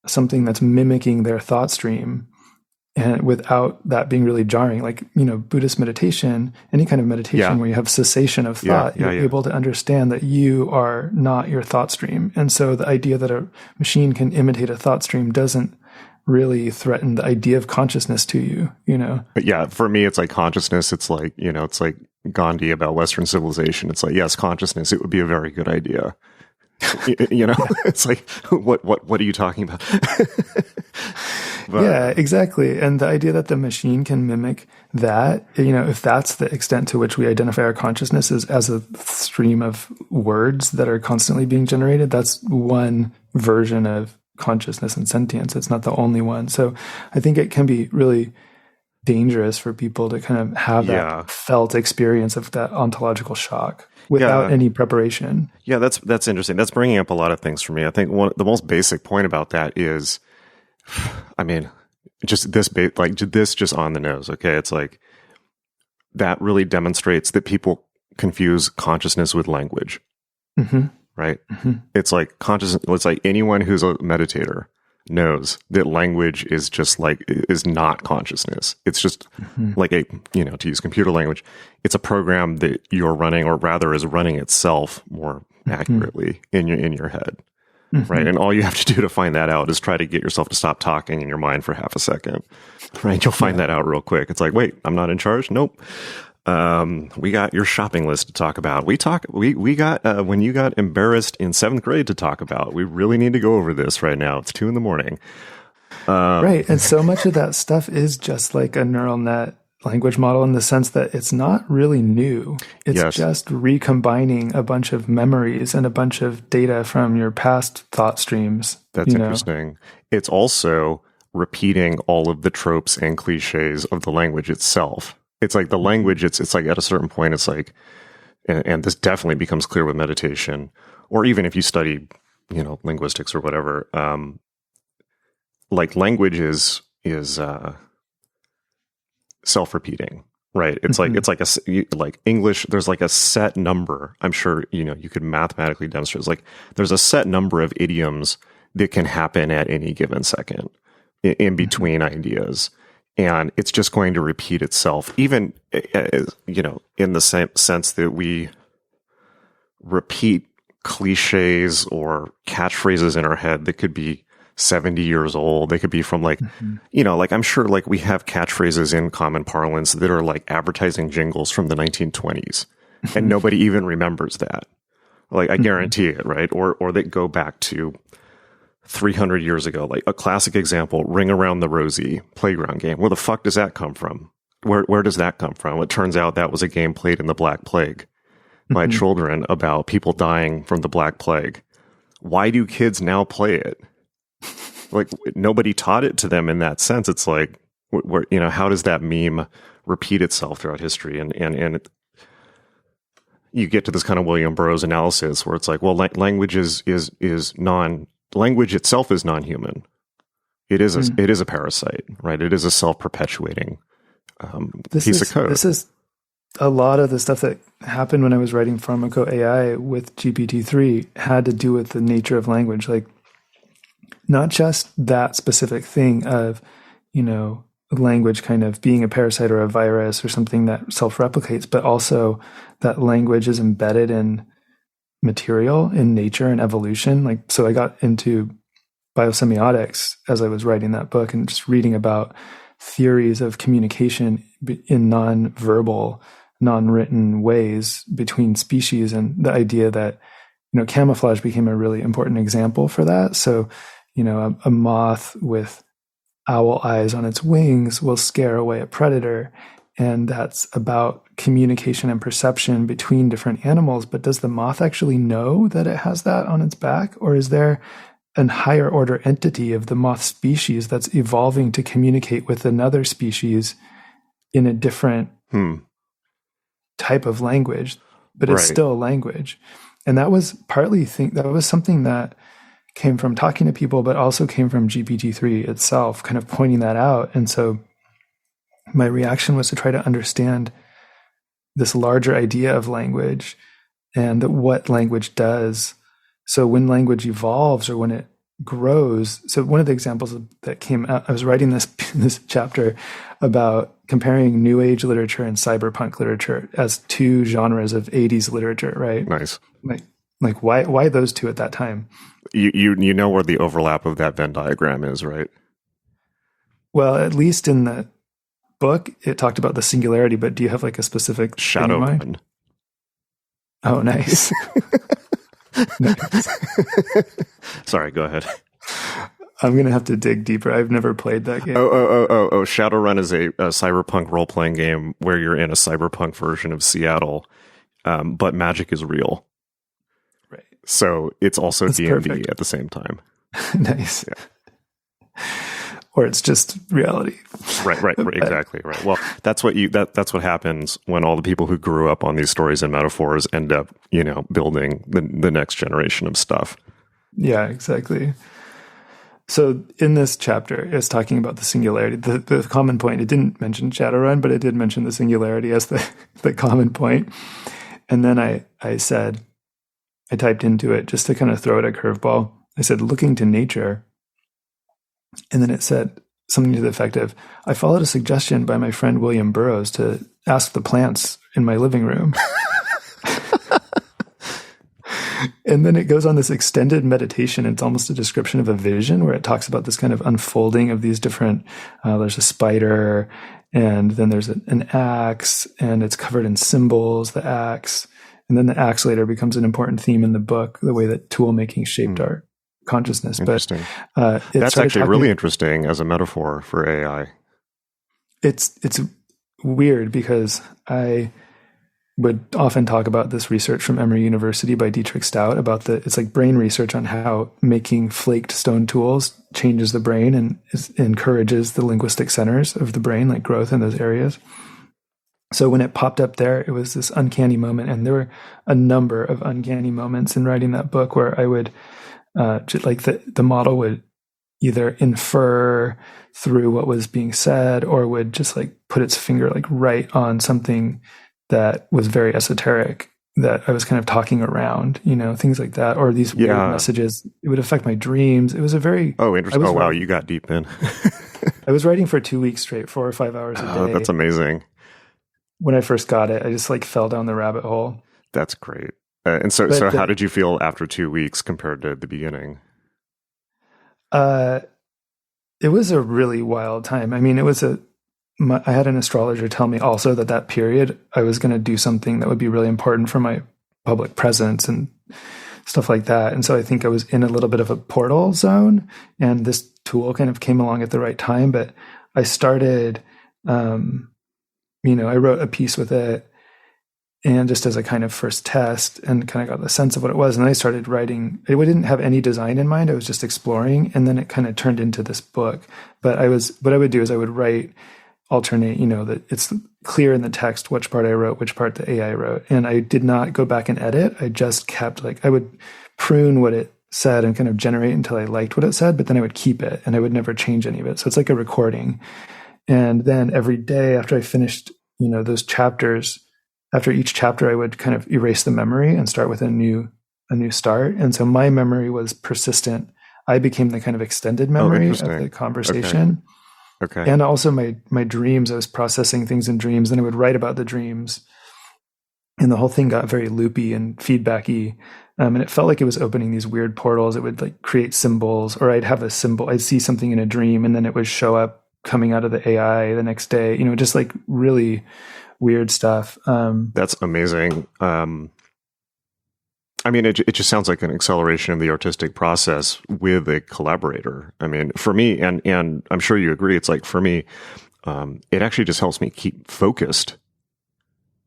something that's mimicking their thought stream, and without that being really jarring, like, Buddhist meditation, any kind of meditation where you have cessation of thought, you're able to understand that you are not your thought stream. And so the idea that a machine can imitate a thought stream doesn't really threaten the idea of consciousness to you, But yeah, for me, it's like consciousness. It's like, it's like Gandhi about Western civilization. It's like, yes, consciousness, it would be a very good idea. It's like, what are you talking about? Yeah, exactly. And the idea that the machine can mimic that, if that's the extent to which we identify our consciousness is as a stream of words that are constantly being generated, that's one version of consciousness and sentience. It's not the only one. So I think it can be really dangerous for people to kind of have that felt experience of that ontological shock without any preparation. Yeah, that's interesting. That's bringing up a lot of things for me. I think the most basic point about that is, just this just on the nose. Okay. It's like, that really demonstrates that people confuse consciousness with language. Mm-hmm. Right. Mm-hmm. It's like consciousness. It's like anyone who's a meditator knows that language is not consciousness. It's just like to use computer language, it's a program that you're running, or rather is running itself more accurately in your head. Mm-hmm. Right. And all you have to do to find that out is try to get yourself to stop talking in your mind for half a second. Right. You'll find that out real quick. It's like, wait, I'm not in charge. Nope. We got your shopping list to talk about. We got when you got embarrassed in 7th grade to talk about. We really need to go over this right now. It's 2 a.m. Right. And so much of that stuff is just like a neural net language model in the sense that it's not really new. It's just recombining a bunch of memories and a bunch of data from your past thought streams. That's interesting. It's also repeating all of the tropes and cliches of the language itself. It's like the language, it's like at a certain point, it's like, and this definitely becomes clear with meditation, or even if you study, linguistics or whatever, like language is self-repeating, right? It's like English, there's like a set number. I'm sure, you could mathematically demonstrate. It's like, there's a set number of idioms that can happen at any given second in between ideas. And it's just going to repeat itself, even, in the same sense that we repeat cliches or catchphrases in our head that could be 70 years old. They could be from like, like I'm sure like we have catchphrases in common parlance that are like advertising jingles from the 1920s and nobody even remembers that. Like I guarantee it, right? Or that go back to 300 years ago. Like a classic example, Ring Around the Rosie playground game. Where the fuck does that come from? Where does that come from? It turns out that was a game played in the Black Plague by children about people dying from the Black Plague. Why do kids now play it? Like nobody taught it to them in that sense. It's like, how does that meme repeat itself throughout history? And you get to this kind of William Burroughs analysis where it's like, well, language language itself is non-human. It is a parasite, right? It is a self-perpetuating piece of code. This is a lot of the stuff that happened when I was writing Pharmako-AI with GPT-3 had to do with the nature of language. Like, not just that specific thing of, language kind of being a parasite or a virus or something that self-replicates, but also that language is embedded in material, in nature and evolution. Like, so I got into biosemiotics as I was writing that book and just reading about theories of communication in non-verbal, non-written ways between species, and the idea that, camouflage became a really important example for that. So, a moth with owl eyes on its wings will scare away a predator. And that's about communication and perception between different animals. But does the moth actually know that it has that on its back? Or is there a higher order entity of the moth species that's evolving to communicate with another species in a different type of language? But it's still language. And that was that was something that came from talking to people, but also came from GPT-3 itself, kind of pointing that out. And so my reaction was to try to understand this larger idea of language and what language does. So when language evolves or when it grows, so one of the examples that came out, I was writing this chapter about comparing New Age literature and cyberpunk literature as two genres of 80s literature, right? Nice. Like why those two at that time? You know where the overlap of that Venn diagram is, right? Well, at least in the book, it talked about the singularity, but do you have like a specific shadow run? Oh, nice. Nice. Sorry, go ahead. I'm going to have to dig deeper. I've never played that game. Oh. Shadowrun is a cyberpunk role-playing game where you're in a cyberpunk version of Seattle, but magic is real. Right. So it's also That's D&D perfect. at the same time. Nice. Yeah. Or it's just reality. Right, exactly. Right. Well, that's what happens when all the people who grew up on these stories and metaphors end up, building the next generation of stuff. Yeah, exactly. So in this chapter, it's talking about the singularity. The common point, it didn't mention Shadowrun, but it did mention the singularity as the common point. And then I typed into it just to kind of throw it a curveball. I said, looking to nature. And then it said something to the effect of, I followed a suggestion by my friend William Burroughs to ask the plants in my living room. And then it goes on this extended meditation. It's almost a description of a vision where it talks about this kind of unfolding of these different, there's a spider, and then there's an axe, and it's covered in symbols, the axe. And then the axe later becomes an important theme in the book, the way that tool making shaped our consciousness. Interesting. But that's actually really interesting as a metaphor for AI. It's weird because I would often talk about this research from Emory University by Dietrich Stout about it's like brain research on how making flaked stone tools changes the brain and encourages the linguistic centers of the brain, like growth in those areas. So when it popped up there, it was this uncanny moment. And there were a number of uncanny moments in writing that book where I would, like the model would either infer through what was being said or would just like put its finger like right on something that was very esoteric that I was kind of talking around, things like that, or these weird messages. It would affect my dreams. It was a very... Oh, interesting. Oh, wow. You got deep in. I was writing for 2 weeks straight, 4 or 5 hours a day. Oh, that's amazing. When I first got it, I just like fell down the rabbit hole. That's great. And so how did you feel after 2 weeks compared to the beginning? It was a really wild time. I mean, I had an astrologer tell me also that period I was going to do something that would be really important for my public presence and stuff like that. And so I think I was in a little bit of a portal zone, and this tool kind of came along at the right time. But I started, I wrote a piece with it, and just as a kind of first test, and kind of got the sense of what it was. And then I started writing. I didn't have any design in mind. I was just exploring. And then it kind of turned into this book. But what I would do is I would alternate, that it's clear in the text which part I wrote, which part the AI wrote. And I did not go back and edit. I just kept I would prune what it said and kind of generate until I liked what it said, but then I would keep it and I would never change any of it. So it's like a recording. And then every day after I finished, those chapters, after each chapter, I would kind of erase the memory and start with a new start. And so my memory was persistent. I became the kind of extended memory of the conversation. Okay. And also my dreams, I was processing things in dreams, and I would write about the dreams. And the whole thing got very loopy and feedbacky. And it felt like it was opening these weird portals. It would create symbols, or I'd have a symbol. I'd see something in a dream, and then it would show up coming out of the AI the next day, just really weird stuff. That's amazing. I mean, it just sounds like an acceleration of the artistic process with a collaborator. I mean, for me, and I'm sure you agree, it's for me, it actually just helps me keep focused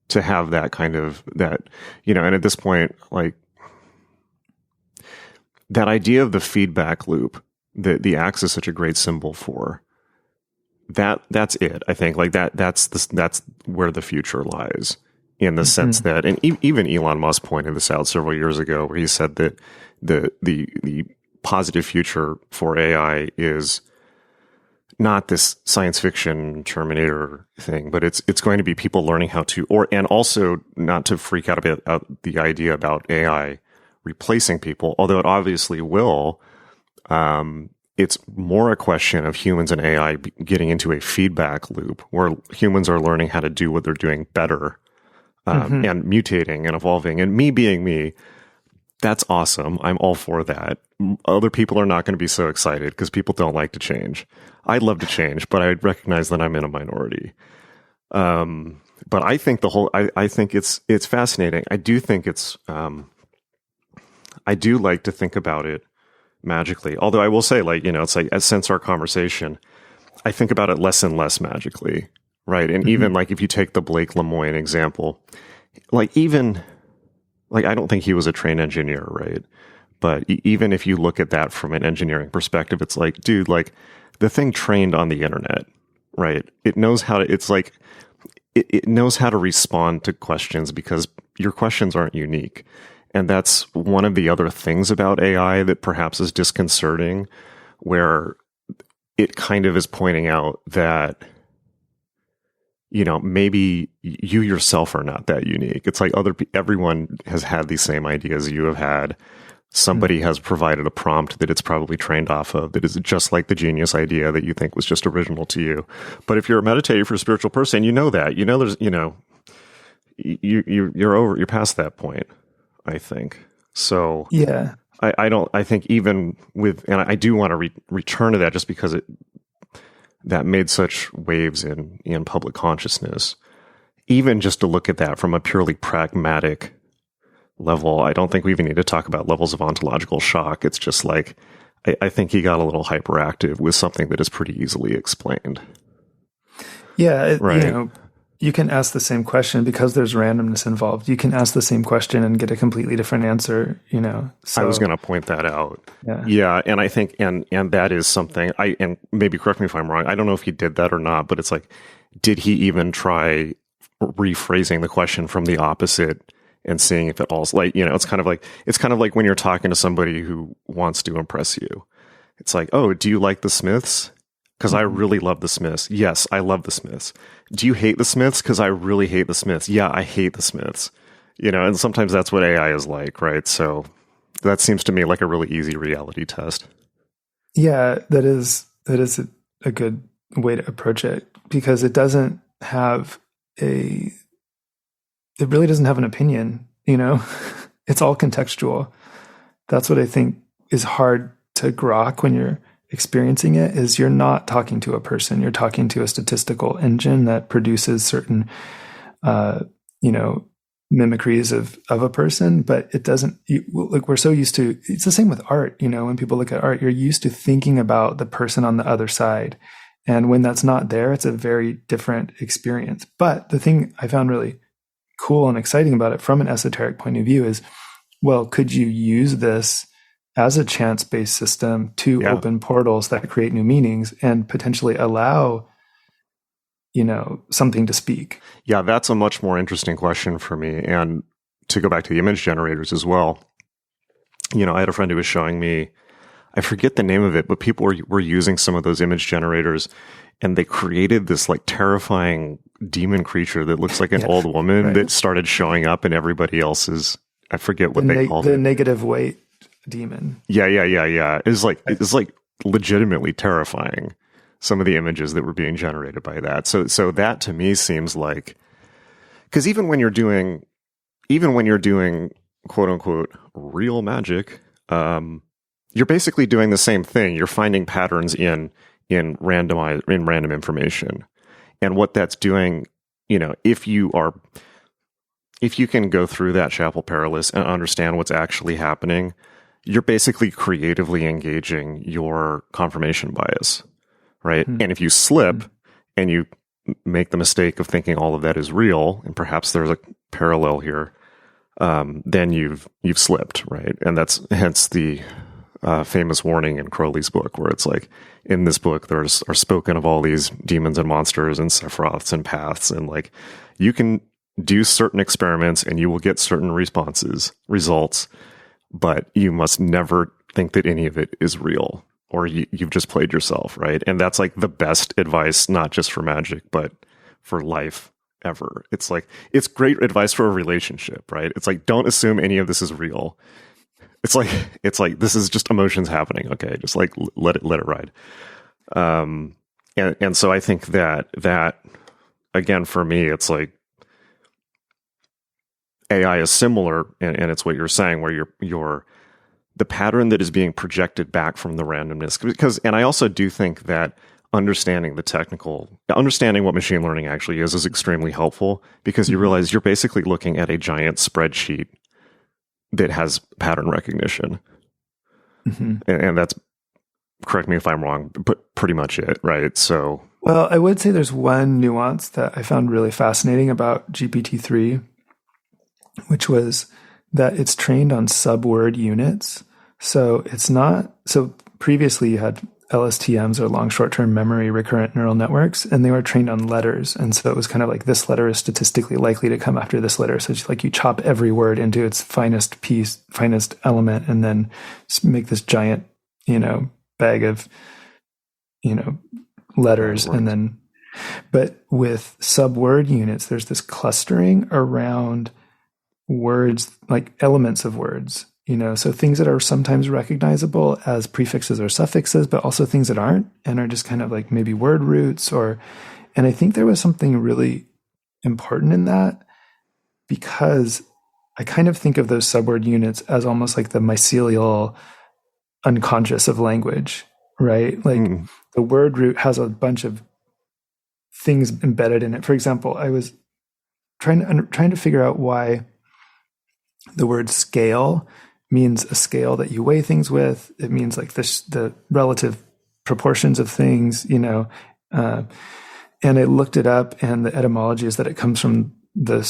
to have that kind of and at this point, that idea of the feedback loop that the axe is such a great symbol for. That's it. I think that's where the future lies, in the sense that, and even Elon Musk pointed this out several years ago, where he said that the positive future for AI is not this science fiction Terminator thing, but it's going to be people learning how to, and also not to freak out about the idea about AI replacing people, although it obviously will. It's more a question of humans and AI getting into a feedback loop where humans are learning how to do what they're doing better, and mutating and evolving. And me being me, that's awesome. I'm all for that. Other people are not going to be so excited because people don't like to change. I'd love to change, but I recognize that I'm in a minority. But I think I think it's fascinating. I do think I do like to think about it magically. Although I will say, since our conversation, I think about it less and less magically, right? And even if you take the Blake Lemoine example, I don't think he was a trained engineer, right? But even if you look at that from an engineering perspective, it's dude, the thing trained on the internet, right? It knows how to, it knows how to respond to questions because your questions aren't unique. And that's one of the other things about AI that perhaps is disconcerting, where it kind of is pointing out that, maybe you yourself are not that unique. It's everyone has had these same ideas you have had. Somebody has provided a prompt that it's probably trained off of that is just like the genius idea that you think was just original to you. But if you're a meditative or spiritual person, there's, you're past that point. I think so. Yeah. I think even with, and I do want to return to that just because that made such waves in public consciousness. Even just to look at that from a purely pragmatic level, I don't think we even need to talk about levels of ontological shock. It's just I think he got a little hyperactive with something that is pretty easily explained. Yeah. Right. You can ask the same question because there's randomness involved. You can ask the same question and get a completely different answer, So, I was going to point that out. Yeah. Yeah. And I think, and that is something and maybe correct me if I'm wrong. I don't know if he did that or not, but it's did he even try rephrasing the question from the opposite and seeing if it also it's kind of like when you're talking to somebody who wants to impress you. It's oh, do you like the Smiths? Because I really love the Smiths. Yes, I love the Smiths. Do you hate the Smiths? Because I really hate the Smiths. Yeah, I hate the Smiths. And sometimes that's what AI is like, right? So that seems to me like a really easy reality test. Yeah, that is a good way to approach it, because it doesn't have it really doesn't have an opinion, it's all contextual. That's what I think is hard to grok when you're experiencing it, is you're not talking to a person. You're talking to a statistical engine that produces certain, mimicries of a person, but it doesn't, like, we're so used to, it's the same with art. When people look at art, you're used to thinking about the person on the other side. And when that's not there, it's a very different experience. But the thing I found really cool and exciting about it from an esoteric point of view is, well, could you use this as a chance-based system to open portals that create new meanings and potentially allow, something to speak? Yeah, that's a much more interesting question for me. And to go back to the image generators as well, I had a friend who was showing me, I forget the name of it, but people were using some of those image generators, and they created this like terrifying demon creature that looks like an old woman that started showing up in everybody else's, I forget what they called it. The negative weight demon. Yeah. It's like legitimately terrifying, some of the images that were being generated by that. So that to me seems like, because even when you're doing quote unquote real magic, you're basically doing the same thing. You're finding patterns in random information. And what that's doing, if you can go through that Chapel Perilous and understand what's actually happening, you're basically creatively engaging your confirmation bias, right? Mm-hmm. And if you slip and you make the mistake of thinking all of that is real, and perhaps there's a parallel here, then you've slipped, right? And that's hence the famous warning in Crowley's book, where it's like, in this book, are spoken of all these demons and monsters and sephiroths and paths, and like, you can do certain experiments and you will get certain results, but you must never think that any of it is real, or you've just played yourself, right? And that's like the best advice, not just for magic, but for life ever. It's like, it's great advice for a relationship, right? It's like, don't assume any of this is real. It's like this is just emotions happening. Okay, just like let it ride. And so I think that again, for me, it's like AI is similar, and it's what you're saying, where you're the pattern that is being projected back from the randomness. And I also do think that understanding what machine learning actually is extremely helpful, because you realize you're basically looking at a giant spreadsheet that has pattern recognition. Mm-hmm. And that's, correct me if I'm wrong, but pretty much it, right? So, well, I would say there's one nuance that I found really fascinating about GPT-3, which was that it's trained on subword units. So it's not, so previously you had LSTMs, or long short-term memory recurrent neural networks, and they were trained on letters. And so it was kind of like, this letter is statistically likely to come after this letter. So it's like you chop every word into its finest element, and then make this giant, bag of, letters. And then, but with subword units, there's this clustering around words, like elements of words. So things that are sometimes recognizable as prefixes or suffixes, but also things that aren't, and are just kind of like maybe word roots, and I think there was something really important in that, because I kind of think of those subword units as almost like the mycelial unconscious of language, right? Like the word root has a bunch of things embedded in it. For example, I was trying to figure out why the word scale means a scale that you weigh things with. It means like the relative proportions of things, and I looked it up, and the etymology is that it comes from a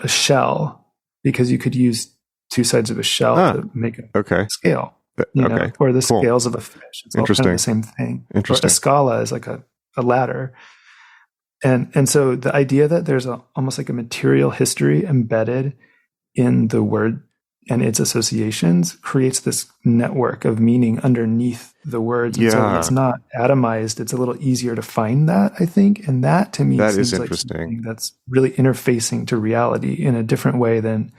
shell, because you could use two sides of a shell to make a scale, or the scales of a fish. It's all kind of the same thing. Interesting. Or a scala is like a ladder. And so the idea that there's almost like a material history embedded in the word and its associations creates this network of meaning underneath the words. And so it's not atomized. It's a little easier to find that, I think. And that to me seems like something that's really interfacing to reality in a different way than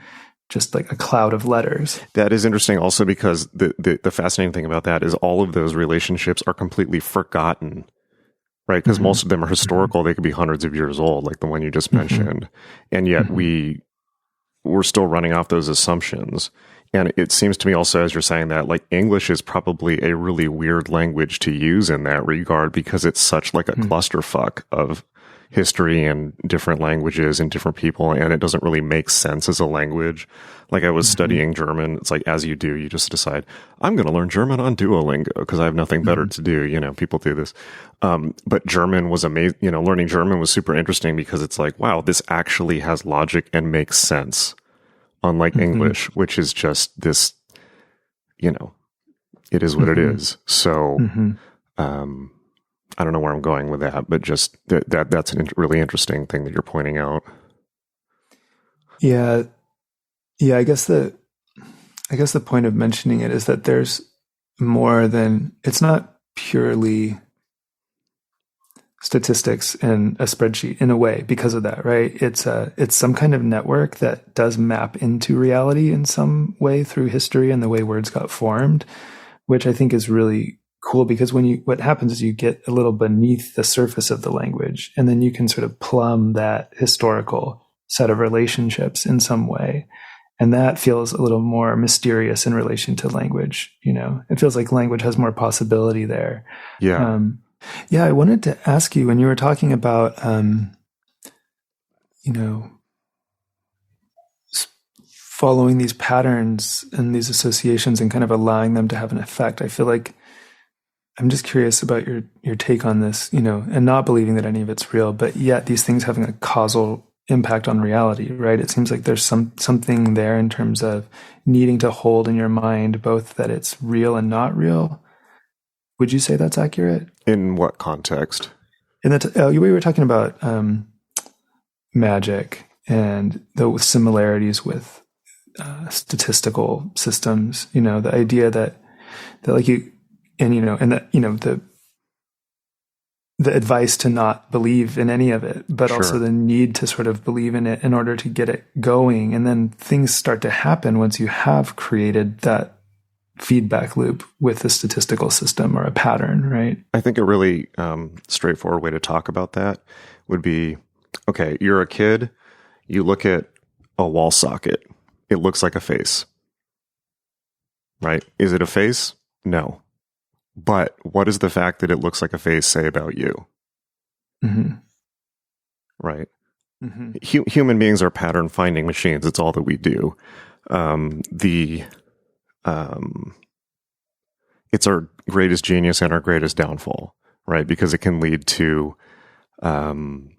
just like a cloud of letters. That is interesting also, because the fascinating thing about that is all of those relationships are completely forgotten, right? Because most of them are historical. They could be hundreds of years old, like the one you just mentioned. And yet we're still running off those assumptions. And it seems to me also, as you're saying that, like English is probably a really weird language to use in that regard because it's such like a clusterfuck of history and different languages and different people, and it doesn't really make sense as a language. Like I was studying German. It's like, as you do, you just decide, I'm going to learn German on Duolingo because I have nothing better to do. You know, people do this. But German was amazing. You know, learning German was super interesting because it's like, wow, this actually has logic and makes sense. Unlike English, which is just this, you know, it is what it is. So, I don't know where I'm going with that, but just that's a really interesting thing that you're pointing out. Yeah. Yeah. I guess the point of mentioning it is that there's more than, it's not purely statistics in a spreadsheet in a way because of that, right? It's some kind of network that does map into reality in some way through history and the way words got formed, which I think is really cool because what happens is you get a little beneath the surface of the language and then you can sort of plumb that historical set of relationships in some way. And that feels a little more mysterious in relation to language. You know, it feels like language has more possibility there. Yeah. Yeah, I wanted to ask you when you were talking about, you know, following these patterns and these associations and kind of allowing them to have an effect. I feel like I'm just curious about your take on this, you know, and not believing that any of it's real, but yet these things having a causal impact on reality, right? It seems like there's something there in terms of needing to hold in your mind both that it's real and not real. Would you say that's accurate? In what context? In that we were talking about magick and the similarities with statistical systems. You know, the idea that like you, and you know, and that you know the advice to not believe in any of it, but also the need to sort of believe in it in order to get it going, and then things start to happen once you have created that feedback loop with a statistical system or a pattern, right? I think a really straightforward way to talk about that would be, okay, you're a kid, you look at a wall socket, it looks like a face, right? Is it a face? No. But what does the fact that it looks like a face say about you? Right? Human beings are pattern finding machines. It's all that we do. It's our greatest genius and our greatest downfall, right? Because it can lead to finding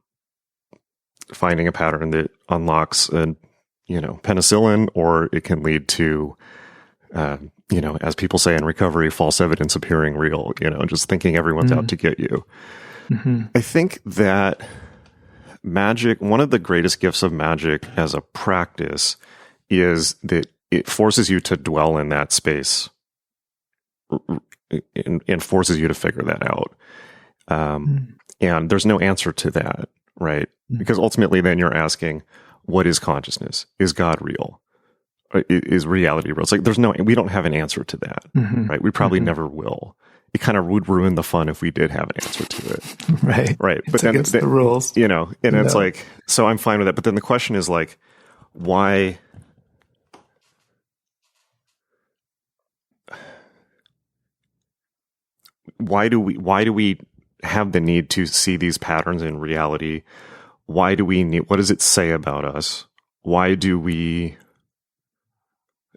a pattern that unlocks penicillin, or it can lead to as people say in recovery, false evidence appearing real, just thinking everyone's out to get you. I think that magic, one of the greatest gifts of magic as a practice is that it forces you to dwell in that space and forces you to figure that out. And there's no answer to that, right? Because ultimately then you're asking, what is consciousness? Is God real? Is reality real? It's like we don't have an answer to that, right? We probably never will. It kind of would ruin the fun if we did have an answer to it. Right. But then against the rules. It's like, so I'm fine with that. But then the question is like, why do we have the need to see these patterns in reality? Why do we need, what does it say about us? Why do we,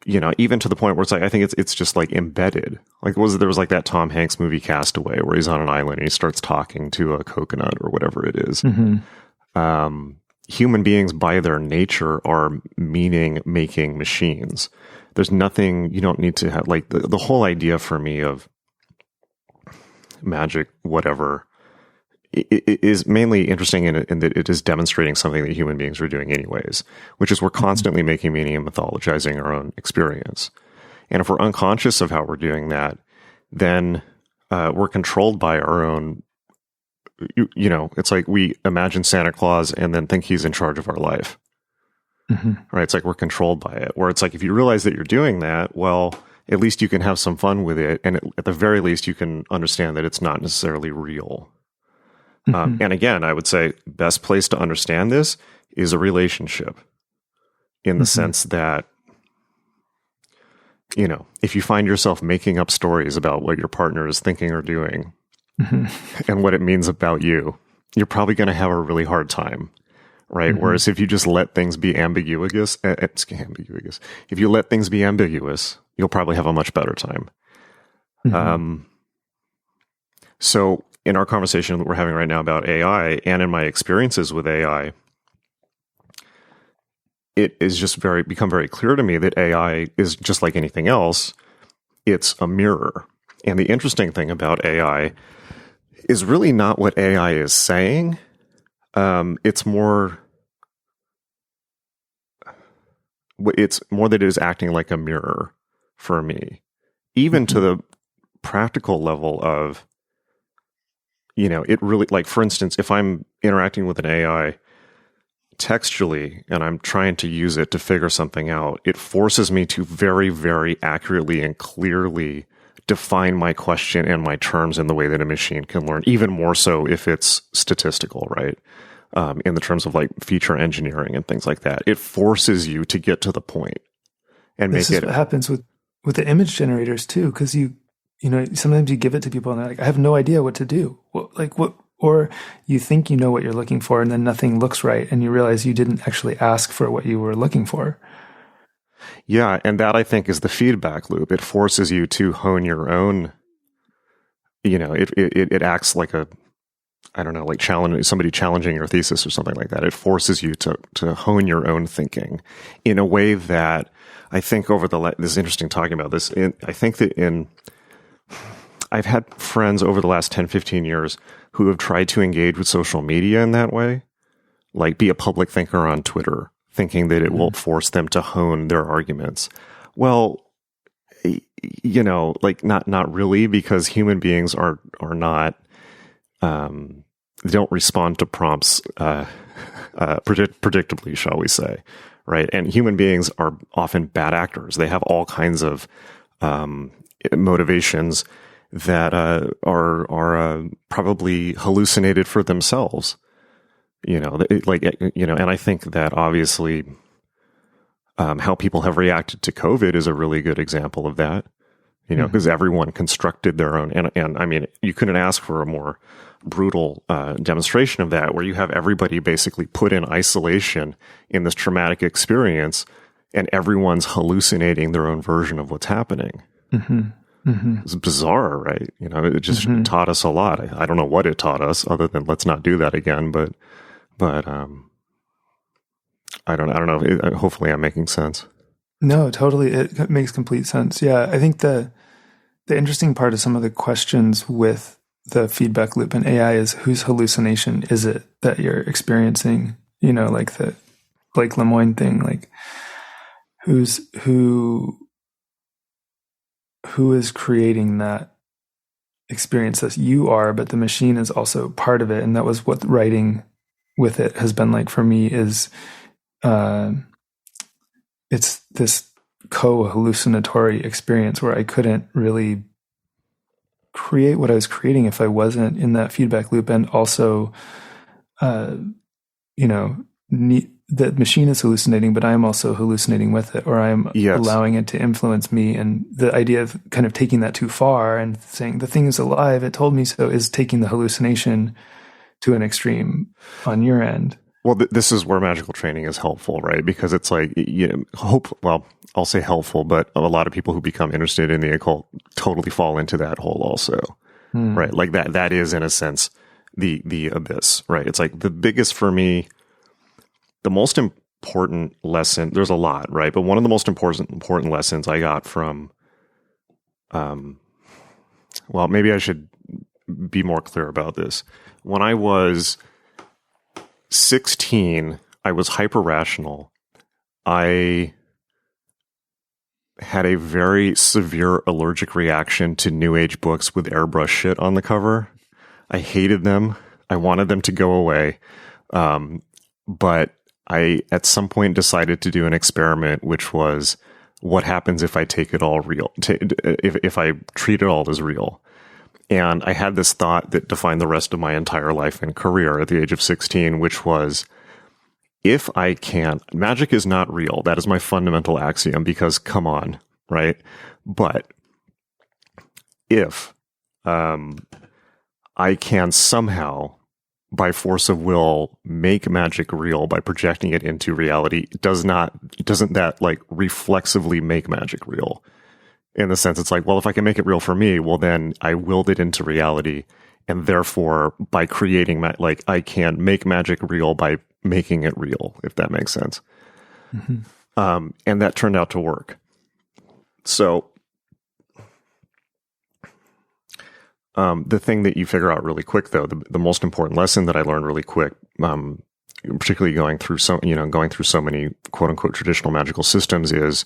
even to the point where it's like, I think it's just like embedded. Like there was like that Tom Hanks movie Castaway where he's on an island and he starts talking to a coconut or whatever it is. Human beings by their nature are meaning making machines. There's nothing, you don't need to have, like the whole idea for me of magic, whatever, it is mainly interesting in that it is demonstrating something that human beings are doing anyways, which is we're constantly making meaning and mythologizing our own experience. And if we're unconscious of how we're doing that, then we're controlled by our own, it's like we imagine Santa Claus and then think he's in charge of our life. Right? It's like we're controlled by it, where it's like, if you realize that you're doing that, well, at least you can have some fun with it. And at the very least, you can understand that it's not necessarily real. And again, I would say best place to understand this is a relationship. in the sense that, you know, if you find yourself making up stories about what your partner is thinking or doing and what it means about you, you're probably going to have a really hard time, right? Whereas if you just let things be ambiguous, if you let things be ambiguous, you'll probably have a much better time. So in our conversation that we're having right now about AI, and in my experiences with AI, it is just become very clear to me that AI is just like anything else. It's a mirror. And the interesting thing about AI is really not what AI is saying. It's more that it is acting like a mirror for me, even to the practical level of, you know, it really, like, for instance, if I'm interacting with an AI textually and I'm trying to use it to figure something out, it forces me to very, very accurately and clearly define my question and my terms in the way that a machine can learn, even more so if it's statistical, right? In the terms of like feature engineering and things like that. It forces you to get to the point and this make is what happens with the image generators too, because you know, sometimes you give it to people and they're like, I have no idea what to do. Or you think you know what you're looking for and then nothing looks right and you realize you didn't actually ask for what you were looking for. Yeah, and that, I think, is the feedback loop. It forces you to hone your own, you know, it acts like a, I don't know, like somebody challenging your thesis or something like that. It forces you to hone your own thinking in a way that I think this is interesting talking about this. I think that I've had friends over the last 10, 15 years who have tried to engage with social media in that way, like be a public thinker on Twitter, thinking that it will force them to hone their arguments. Well, you know, like not really, because human beings are not, they don't respond to prompts predictably, shall we say, right? And human beings are often bad actors. They have all kinds of motivations that are probably hallucinated for themselves, you know, and I think that obviously how people have reacted to COVID is a really good example of that, you know, because everyone constructed their own, and I mean, you couldn't ask for a more brutal demonstration of that, where you have everybody basically put in isolation in this traumatic experience, and everyone's hallucinating their own version of what's happening. It's bizarre, right? You know, it just taught us a lot. I don't know what it taught us, other than let's not do that again. But I don't know. Hopefully, I'm making sense. No, totally. It makes complete sense. Yeah, I think the interesting part of some of the questions with the feedback loop and AI is, whose hallucination is it that you're experiencing? You know, like the Blake Lemoine thing. Like, who is creating that experience that you are, but the machine is also part of it. And that was what writing with it has been like for me, is it's this co-hallucinatory experience where I couldn't really create what I was creating if I wasn't in that feedback loop. And also, you know, the machine is hallucinating, but I'm also hallucinating with it, or I'm allowing it to influence me. And the idea of kind of taking that too far and saying the thing is alive, it told me so, is taking the hallucination to an extreme on your end. Well, this is where magical training is helpful, right? Because it's like, I'll say helpful, but a lot of people who become interested in the occult totally fall into that hole also, right? Like that is, in a sense, the abyss, right? It's like the biggest for me, the most important lesson, there's a lot, right? But one of the most important lessons I got from, maybe I should be more clear about this. When I was 16, I was hyper-rational. I had a very severe allergic reaction to New Age books with airbrush shit on the cover. I hated them. I wanted them to go away. But I, at some point, decided to do an experiment, which was, what happens if I take it all real? If I treat it all as real? And I had this thought that defined the rest of my entire life and career at the age of 16, which was, if I can, magic is not real. That is my fundamental axiom, because come on, right? But if I can somehow, by force of will, make magic real by projecting it into reality, doesn't that like reflexively make magic real? In the sense, it's like, well, if I can make it real for me, well, then I willed it into reality. And therefore, by creating, I can make magic real by making it real, if that makes sense. Mm-hmm. And that turned out to work. So, the thing that you figure out really quick, though, the most important lesson that I learned really quick, particularly going through so many quote unquote traditional magical systems, is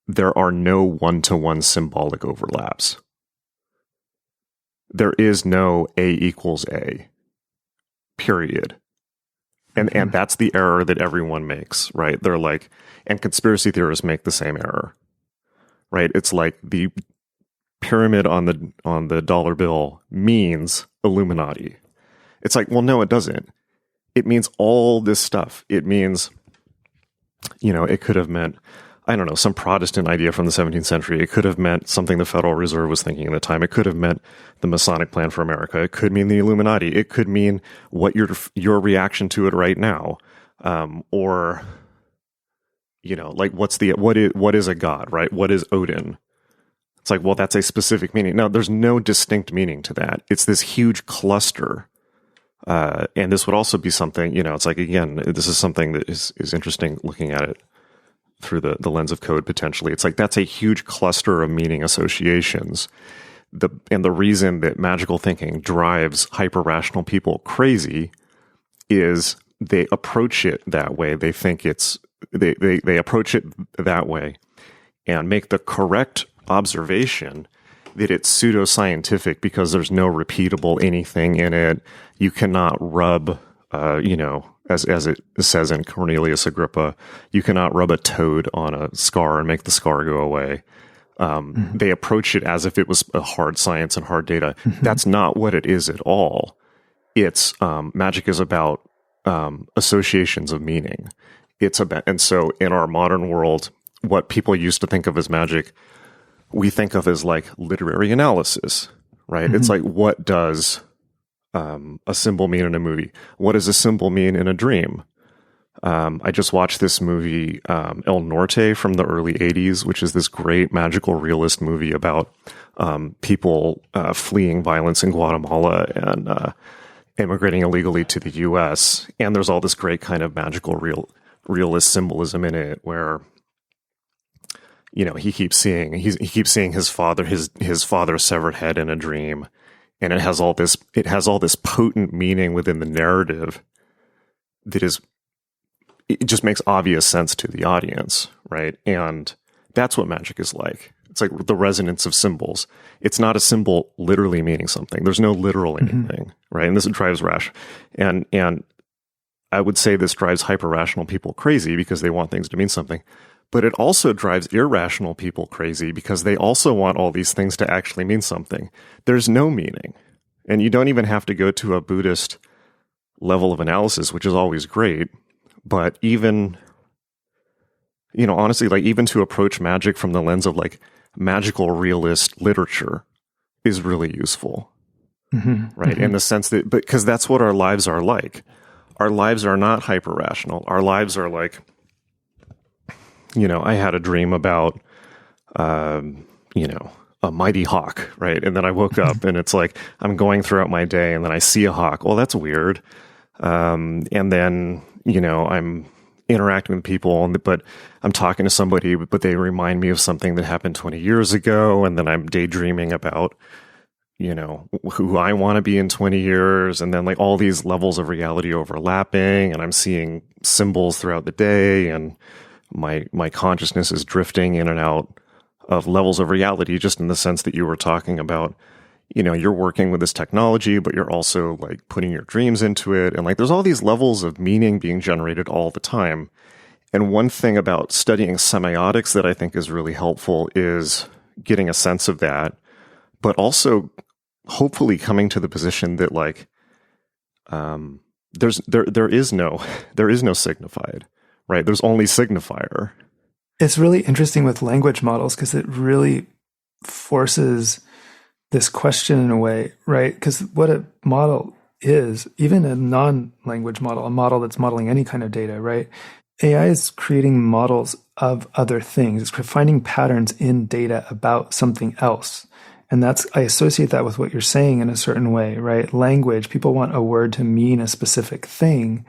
there are no one-to-one symbolic overlaps. There is no A equals A, period. And that's the error that everyone makes, right? They're like, and conspiracy theorists make the same error, right? It's like the pyramid on the dollar bill means Illuminati. It's like, well, no, it doesn't. It means all this stuff. It means, it could have meant, I don't know, some Protestant idea from the 17th century. It could have meant something the Federal Reserve was thinking at the time. It could have meant the Masonic plan for America. It could mean the Illuminati. It could mean what your reaction to it right now. Or, like what is a god, right? What is Odin? It's like, well, that's a specific meaning. No, there's no distinct meaning to that. It's this huge cluster. And this would also be something, it's like, again, this is something that is interesting looking at it through the lens of code, potentially. It's like, that's a huge cluster of meaning associations. And the reason that magical thinking drives hyper-rational people crazy is they approach it that way. They think they approach it that way and make the correct observation that it's pseudoscientific because there's no repeatable anything in it. You cannot rub, as it says in Cornelius Agrippa, you cannot rub a toad on a scar and make the scar go away. They approach it as if it was a hard science and hard data. Mm-hmm. That's not what it is at all. It's magic is about associations of meaning. And so in our modern world, what people used to think of as magic, we think of as like literary analysis, right? Mm-hmm. It's like, what does a symbol mean in a movie? What does a symbol mean in a dream? I just watched this movie, El Norte, from the early 80s, which is this great magical realist movie about people fleeing violence in Guatemala and immigrating illegally to the U.S. And there's all this great kind of magical realist symbolism in it where, he keeps seeing his father's severed head in a dream, and it has all this potent meaning within the narrative that it just makes obvious sense to the audience, right? And that's what magic is like. It's like the resonance of symbols. It's not a symbol literally meaning something. There's no literal anything, right? And this drives and I would say this drives hyper-rational people crazy because they want things to mean something. But it also drives irrational people crazy because they also want all these things to actually mean something. There's no meaning. And you don't even have to go to a Buddhist level of analysis, which is always great. But even, honestly, like even to approach magic from the lens of like magical realist literature is really useful. Mm-hmm. Right? Mm-hmm. In the sense that, because that's what our lives are like. Our lives are not hyper-rational. Our lives are like, I had a dream about, a mighty hawk, right? And then I woke up and it's like, I'm going throughout my day and then I see a hawk. Well, that's weird. And then, I'm interacting with people, but I'm talking to somebody, but they remind me of something that happened 20 years ago. And then I'm daydreaming about, who I want to be in 20 years. And then like all these levels of reality overlapping, and I'm seeing symbols throughout the day, and my consciousness is drifting in and out of levels of reality, just in the sense that you were talking about, you're working with this technology, but you're also like putting your dreams into it. And like, there's all these levels of meaning being generated all the time. And one thing about studying semiotics that I think is really helpful is getting a sense of that, but also hopefully coming to the position that like, there is no signified, right? There's only signifier. It's really interesting with language models because it really forces this question in a way, right? Because what a model is, even a non-language model, a model that's modeling any kind of data, right? AI is creating models of other things. It's finding patterns in data about something else. And I associate that with what you're saying in a certain way, right? Language, people want a word to mean a specific thing,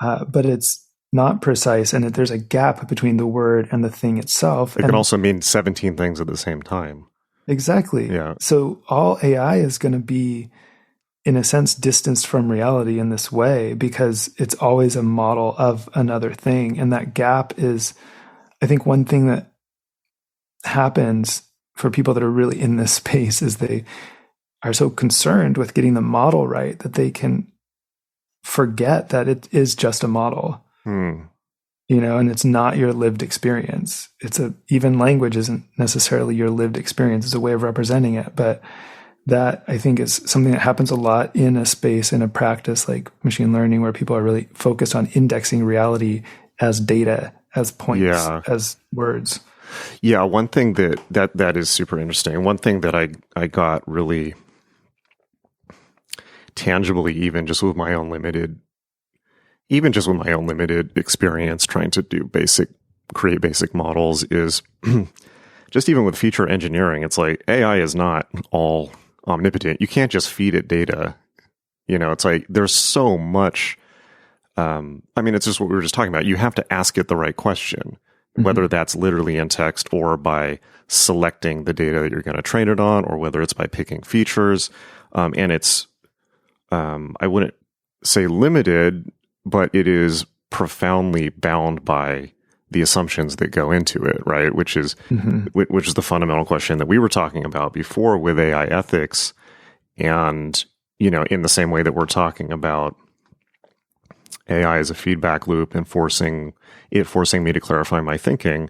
but it's not precise. And there's a gap between the word and the thing itself. It can also mean 17 things at the same time. Exactly. Yeah. So all AI is going to be, in a sense, distanced from reality in this way because it's always a model of another thing. And that gap is, I think, one thing that happens for people that are really in this space is they are so concerned with getting the model right that they can forget that it is just a model, and it's not your lived experience. Even language isn't necessarily your lived experience. It's a way of representing it. But that, I think, is something that happens a lot in a space, in a practice like machine learning, where people are really focused on indexing reality as data, as points, as words. Yeah, one thing that is super interesting. One thing that I got really tangibly, even just with my own limited experience trying to create basic models, is just even with feature engineering. It's like AI is not all omnipotent. You can't just feed it data. It's like there's so much. It's just what we were just talking about. You have to ask it the right question. Whether that's literally in text or by selecting the data that you're going to train it on, or whether it's by picking features. And it's, I wouldn't say limited, but it is profoundly bound by the assumptions that go into it, right? Which is the fundamental question that we were talking about before with AI ethics. And, in the same way that we're talking about AI as a feedback loop and forcing me to clarify my thinking,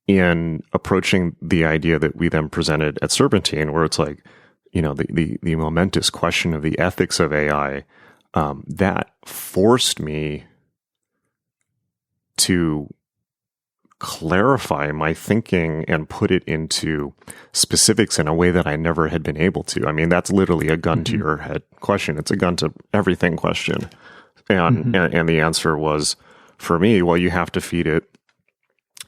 in approaching the idea that we then presented at Serpentine, where it's like, the momentous question of the ethics of AI, that forced me to clarify my thinking and put it into specifics in a way that I never had been able to. I mean, that's literally a gun to your head question. It's a gun to everything question. And the answer was, for me, well, you have to feed it.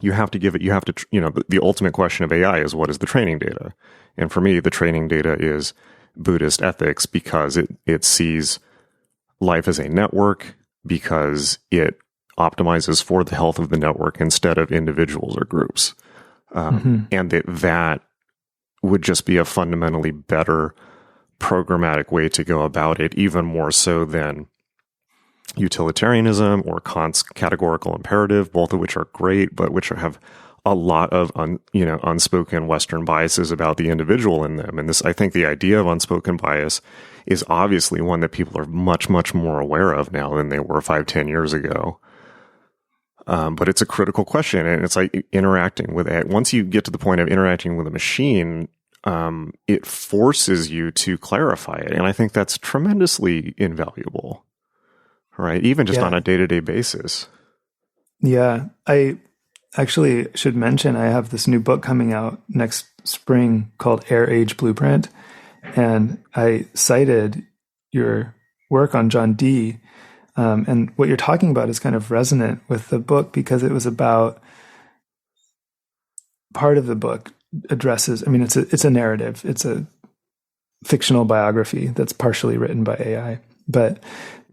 You have to give it, the ultimate question of AI is, what is the training data? And for me, the training data is Buddhist ethics, because it sees life as a network, because it optimizes for the health of the network instead of individuals or groups. And that would just be a fundamentally better programmatic way to go about it, even more so than utilitarianism or Kant's categorical imperative, both of which are great, but which have a lot of unspoken Western biases about the individual in them. And I think the idea of unspoken bias is obviously one that people are much, much more aware of now than they were 5-10 years ago. But it's a critical question, and it's like interacting with it. Once you get to the point of interacting with a machine, it forces you to clarify it. And I think that's tremendously invaluable. Right, even just on a day-to-day basis. Yeah, I actually should mention I have this new book coming out next spring called Air Age Blueprint, and I cited your work on John Dee, and what you're talking about is kind of resonant with the book, because it was about part of the book addresses. I mean, it's a narrative, it's a fictional biography that's partially written by AI, but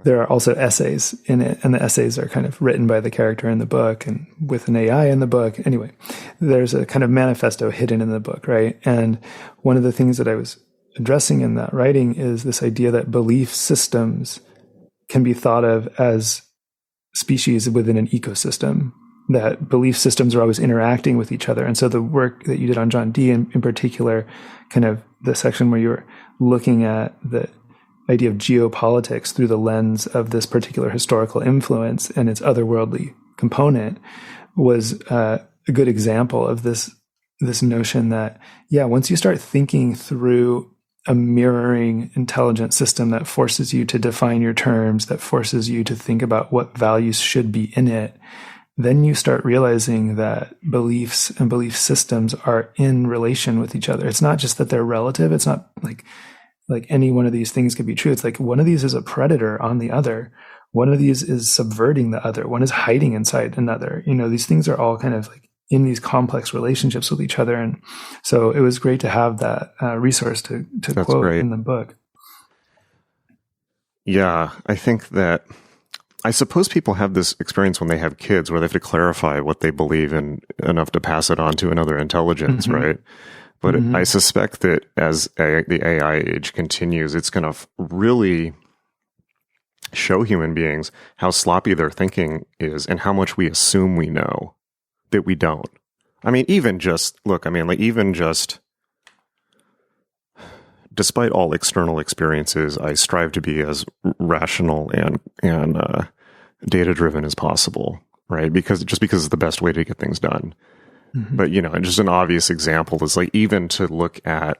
there are also essays in it, and the essays are kind of written by the character in the book and with an AI in the book. Anyway, there's a kind of manifesto hidden in the book, right? And one of the things that I was addressing in that writing is this idea that belief systems can be thought of as species within an ecosystem, that belief systems are always interacting with each other. And so the work that you did on John Dee in particular, kind of the section where you were looking at the idea of geopolitics through the lens of this particular historical influence and its otherworldly component, was a good example of this notion that, once you start thinking through a mirroring intelligent system that forces you to define your terms, that forces you to think about what values should be in it, then you start realizing that beliefs and belief systems are in relation with each other. It's not just that they're relative. It's not like any one of these things could be true. It's like one of these is a predator on the other. One of these is subverting the other. One is hiding inside another. These things are all kind of like in these complex relationships with each other. And so it was great to have that resource to quote great. In the book. Yeah, I think that, I suppose people have this experience when they have kids where they have to clarify what they believe in enough to pass it on to another intelligence, right? But I suspect that as the AI age continues, it's going to really show human beings how sloppy their thinking is and how much we assume we know that we don't. I mean, despite all external experiences, I strive to be as rational and data-driven as possible, right? Because it's the best way to get things done. But, just an obvious example is like even to look at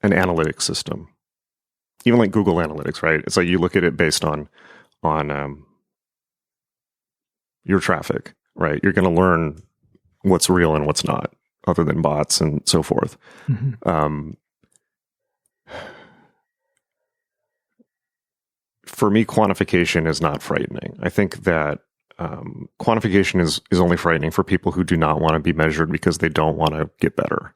an analytics system, even like Google Analytics, right? It's like you look at it based on your traffic, right? You're going to learn what's real and what's not, other than bots and so forth. For me, quantification is not frightening. I think that quantification is only frightening for people who do not want to be measured because they don't want to get better.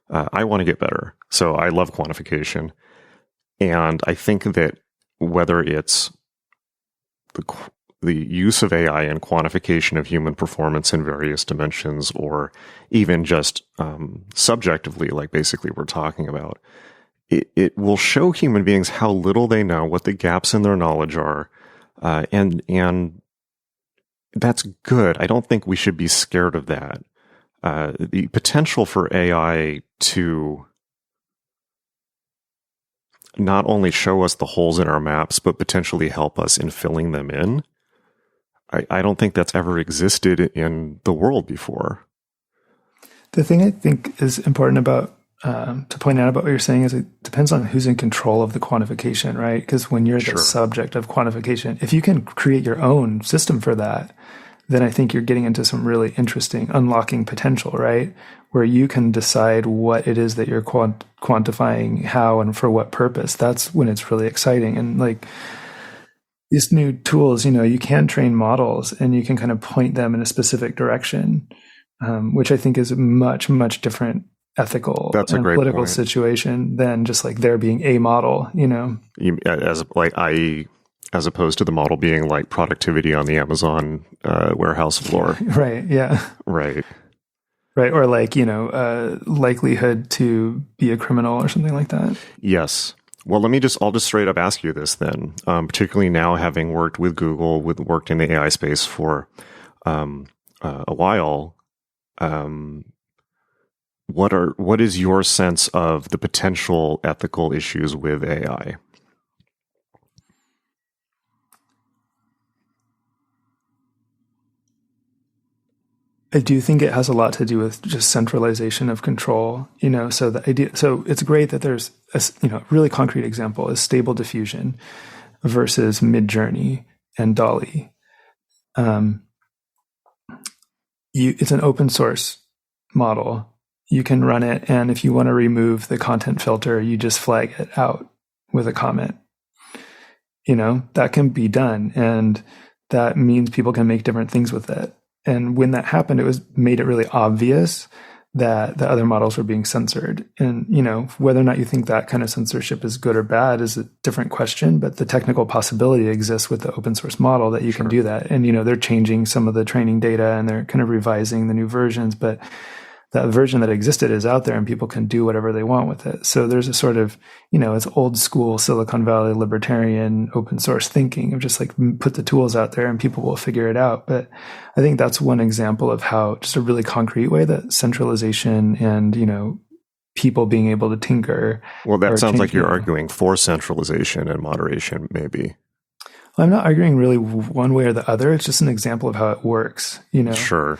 I want to get better. So I love quantification. And I think that whether it's the use of AI and quantification of human performance in various dimensions, or even just subjectively, like basically we're talking about, it will show human beings how little they know, what the gaps in their knowledge are, and that's good. I don't think we should be scared of that. The potential for AI to not only show us the holes in our maps, but potentially help us in filling them in, I don't think that's ever existed in the world before. The thing I think is important about to point out about what you're saying is it depends on who's in control of the quantification, right? Because when you're the subject of quantification, if you can create your own system for that, then I think you're getting into some really interesting unlocking potential, right? Where you can decide what it is that you're quantifying, how and for what purpose. That's when it's really exciting. And like these new tools, you can train models and you can kind of point them in a specific direction, which I think is a much, much different ethical and political situation than just like there being a model, as opposed to the model being like productivity on the Amazon warehouse floor. Right. Yeah. Right. Right. Or like, likelihood to be a criminal or something like that. Yes. Well, I'll just straight up ask you this then, particularly now having worked with Google, worked in the AI space for a while. What is your sense of the potential ethical issues with AI? I do think it has a lot to do with just centralization of control, so the idea, so it's great that there's a really concrete example is Stable Diffusion versus Midjourney and DALL-E. It's an open source model. You can run it, and if you want to remove the content filter, you just flag it out with a comment. That can be done, and that means people can make different things with it. And when that happened, made it really obvious that the other models were being censored. And, whether or not you think that kind of censorship is good or bad is a different question, but the technical possibility exists with the open source model that you can do that. And, they're changing some of the training data and they're kind of revising the new versions, but that version that existed is out there and people can do whatever they want with it. So there's a sort of, it's old school Silicon Valley libertarian open source thinking of just like put the tools out there and people will figure it out. But I think that's one example of how just a really concrete way that centralization and, people being able to tinker. Well, that sounds like you're arguing for centralization and moderation, maybe. Well, I'm not arguing really one way or the other. It's just an example of how it works, Sure.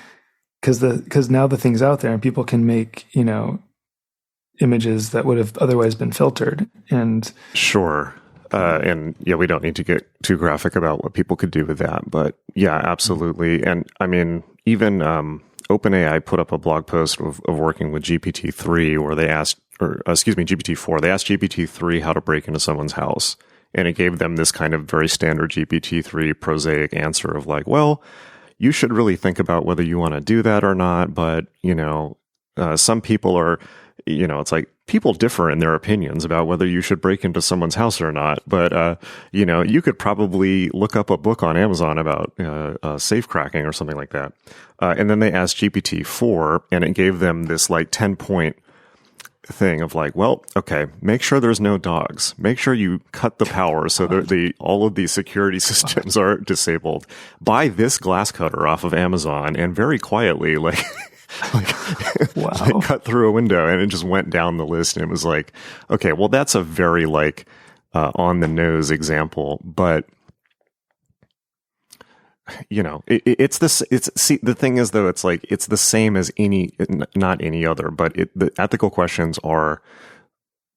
because now the thing's out there and people can make, images that would have otherwise been filtered. And sure. And yeah, we don't need to get too graphic about what people could do with that, but yeah, absolutely. And I mean, even OpenAI put up a blog post of working with GPT-3 where they asked, GPT-4, they asked GPT-3 how to break into someone's house. And it gave them this kind of very standard GPT-3 prosaic answer of like, well, you should really think about whether you want to do that or not. But, some people are, it's like people differ in their opinions about whether you should break into someone's house or not. But, you could probably look up a book on Amazon about safe cracking or something like that. And then they asked GPT-4 and it gave them this like 10-point thing of like, well, okay, make sure there's no dogs. Make sure you cut the power so that all of these security systems are disabled. Buy this glass cutter off of Amazon and very quietly, like cut through a window, and it just went down the list. And it was like, okay, well, that's a very like on the nose example, but the thing is though, it's like, it's the same as not any other, but the ethical questions are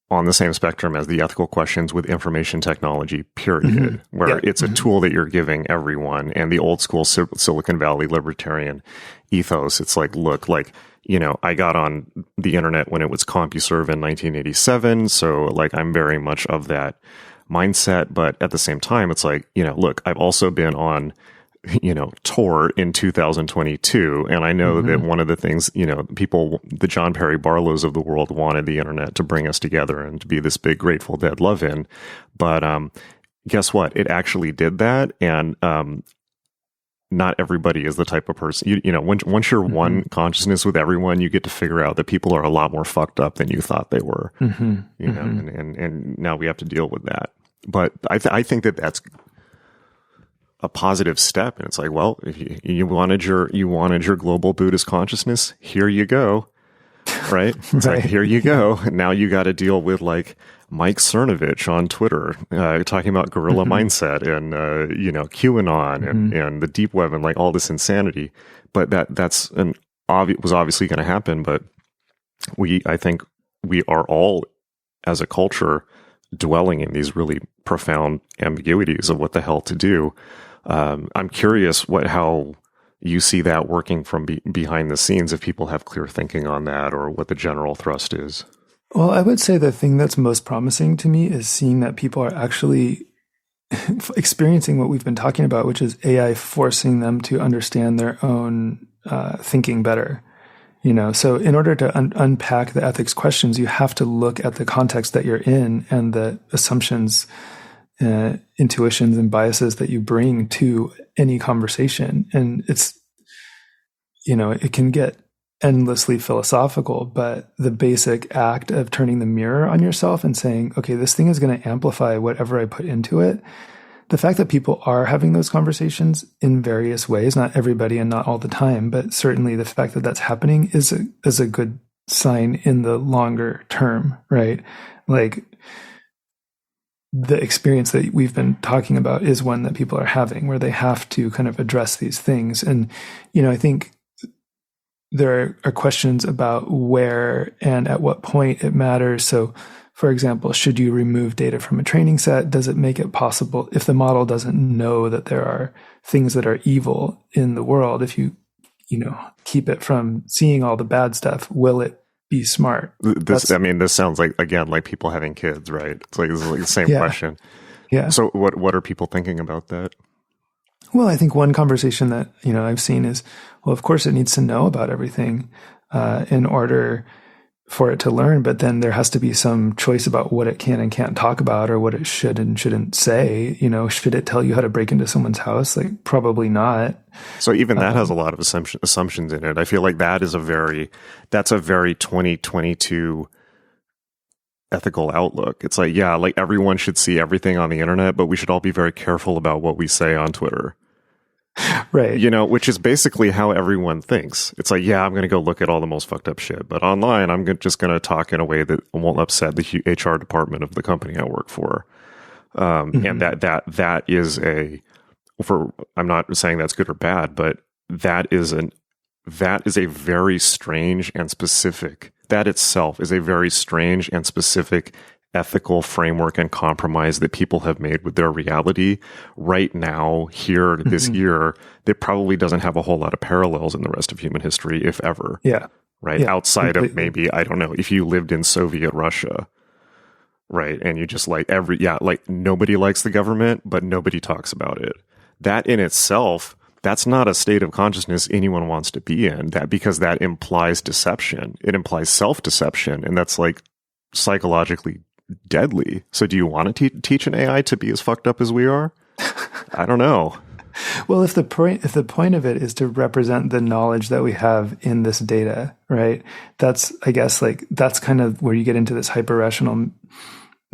on the same spectrum as the ethical questions with information technology, period, where it's a tool that you're giving everyone. And the old school Silicon Valley libertarian ethos, it's like, look, like, I got on the internet when it was CompuServe in 1987. So like, I'm very much of that mindset. But at the same time, it's like, look, I've also been on Tor in 2022. And I know that one of the things, people, the John Perry Barlows of the world wanted the internet to bring us together and to be this big Grateful Dead love-in. But guess what? It actually did that. And not everybody is the type of person, once you're one consciousness with everyone, you get to figure out that people are a lot more fucked up than you thought they were, and now we have to deal with that. But I think that that's a positive step. And it's like, well, if you wanted your global Buddhist consciousness, here you go. Right? It's like, here you go. And now you got to deal with like Mike Cernovich on Twitter, talking about guerrilla mindset and, QAnon and the deep web and like all this insanity. But that's was obviously going to happen. But I think we are all as a culture dwelling in these really profound ambiguities of what the hell to do. I'm curious how you see that working from behind the scenes, if people have clear thinking on that or what the general thrust is. Well, I would say the thing that's most promising to me is seeing that people are actually experiencing what we've been talking about, which is AI forcing them to understand their own thinking better. So in order to unpack the ethics questions, you have to look at the context that you're in and the assumptions, intuitions and biases that you bring to any conversation. And it's, it can get endlessly philosophical, but the basic act of turning the mirror on yourself and saying, okay, this thing is going to amplify whatever I put into it. The fact that people are having those conversations in various ways, not everybody and not all the time, but certainly the fact that that's happening is a good sign in the longer term, right? Like, the experience that we've been talking about is one that people are having where they have to kind of address these things. And, I think there are questions about where and at what point it matters. So, for example, should you remove data from a training set? Does it make it possible if the model doesn't know that there are things that are evil in the world? If you keep it from seeing all the bad stuff, will it be smart? This sounds like, again, like people having kids, right? It's like the same question. Yeah. So what are people thinking about that? Well, I think one conversation that, I've seen is, well, of course it needs to know about everything in order for it to learn, but then there has to be some choice about what it can and can't talk about or what it should and shouldn't say. Should it tell you how to break into someone's house? Like, probably not. So even that has a lot of assumptions in it. I feel like that's a very 2022 ethical outlook. It's like, yeah, like everyone should see everything on the internet, but we should all be very careful about what we say on Twitter. Right. Which is basically how everyone thinks. It's like, yeah, I'm going to go look at all the most fucked up shit, but online, I'm just going to talk in a way that won't upset the HR department of the company I work for. And that is I'm not saying that's good or bad, but that is that is a very strange and specific, that itself is a very strange and specific ethical framework and compromise that people have made with their reality right now, here, this year, that probably doesn't have a whole lot of parallels in the rest of human history, if ever. Yeah. Right. Yeah, outside completely. of maybe, I don't know, if you lived in Soviet Russia, right? And you just like like nobody likes the government, but nobody talks about it. That in itself, that's not a state of consciousness anyone wants to be in, that because that implies deception. It implies self-deception. And that's like psychologically deadly. So do you want to teach an AI to be as fucked up as we are? I don't know. Well, if the point of it is to represent the knowledge that we have in this data, right? That's, I guess, like, that's kind of where you get into this hyper-rational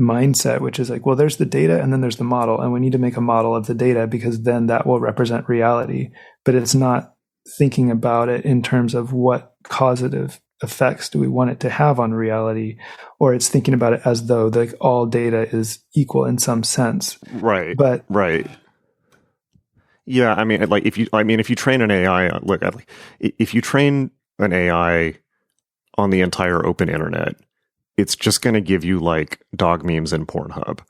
mindset, which is like, well, there's the data and then there's the model, and we need to make a model of the data because then that will represent reality. But it's not thinking about it in terms of what causative effects do we want it to have on reality, or it's thinking about it as though like all data is equal in some sense. Right. But right. Yeah, I mean, like if you train an AI, if you train an AI on the entire open internet, it's just going to give you like dog memes and Pornhub,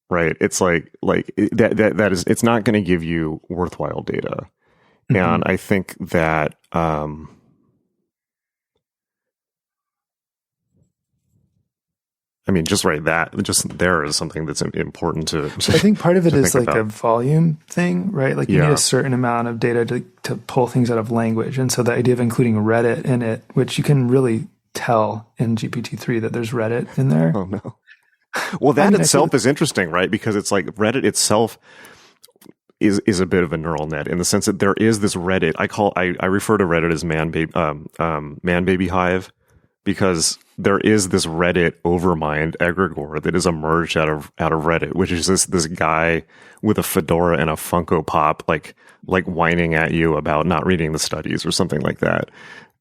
right? It's that is, it's not going to give you worthwhile data, and I think that I mean, just there is something that's important to I think part of it is like about. a volume thing, right? Like you need a certain amount of data to pull things out of language. And so the idea of including Reddit in it, which you can really tell in GPT-3 that there's Reddit in there. Oh, no. Well, that itself is interesting, right? Because it's like Reddit itself is a bit of a neural net in the sense that there is this Reddit. I refer to Reddit as man baby hive, because there is this Reddit overmind egregore that has emerged out of Reddit, which is this guy with a fedora and a Funko Pop, like whining at you about not reading the studies or something like that.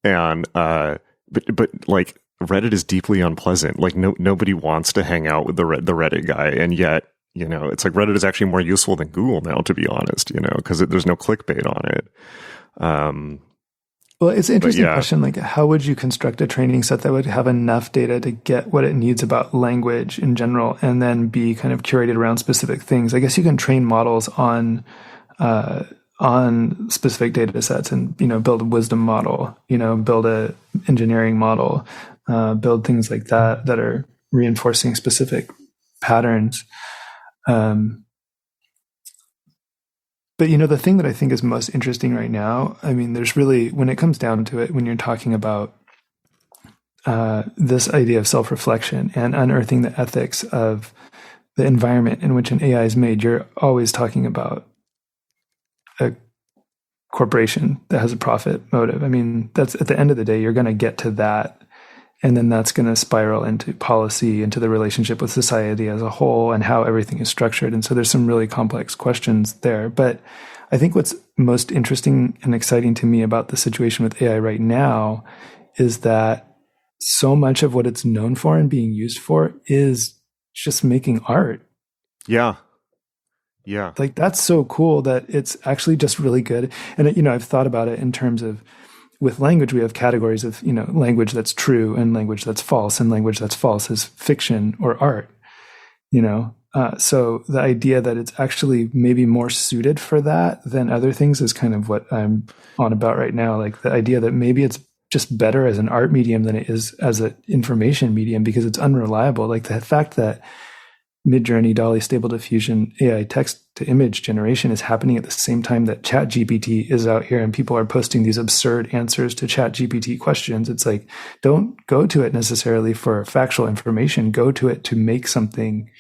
And but like Reddit is deeply unpleasant. Like nobody wants to hang out with the Reddit guy, and yet it's like Reddit is actually more useful than Google now, to be honest. Because there's no clickbait on it. Well, it's an interesting question. Like, how would you construct a training set that would have enough data to get what it needs about language in general, and then be kind of curated around specific things? I guess you can train models on specific data sets, and build a wisdom model, build a engineering model, build things like that are reinforcing specific patterns. But the thing that I think is most interesting right now, I mean, there's really, when it comes down to it, when you're talking about this idea of self-reflection and unearthing the ethics of the environment in which an AI is made, you're always talking about a corporation that has a profit motive. I mean, that's, at the end of the day, you're going to get to that. And then that's going to spiral into policy, into the relationship with society as a whole, and how everything is structured. And so there's some really complex questions there. But I think what's most interesting and exciting to me about the situation with AI right now is that so much of what it's known for and being used for is just making art. Yeah. Yeah. Like, that's so cool that it's actually just really good. And, I've thought about it in terms of, with language, we have categories of, language that's true and language that's false, and language that's false is fiction or art, So the idea that it's actually maybe more suited for that than other things is kind of what I'm on about right now. Like the idea that maybe it's just better as an art medium than it is as an information medium, because it's unreliable. Like the fact that Midjourney, DALL-E, Stable Diffusion, AI text-to-image generation is happening at the same time that ChatGPT is out here and people are posting these absurd answers to ChatGPT questions. It's like, don't go to it necessarily for factual information. Go to it to make something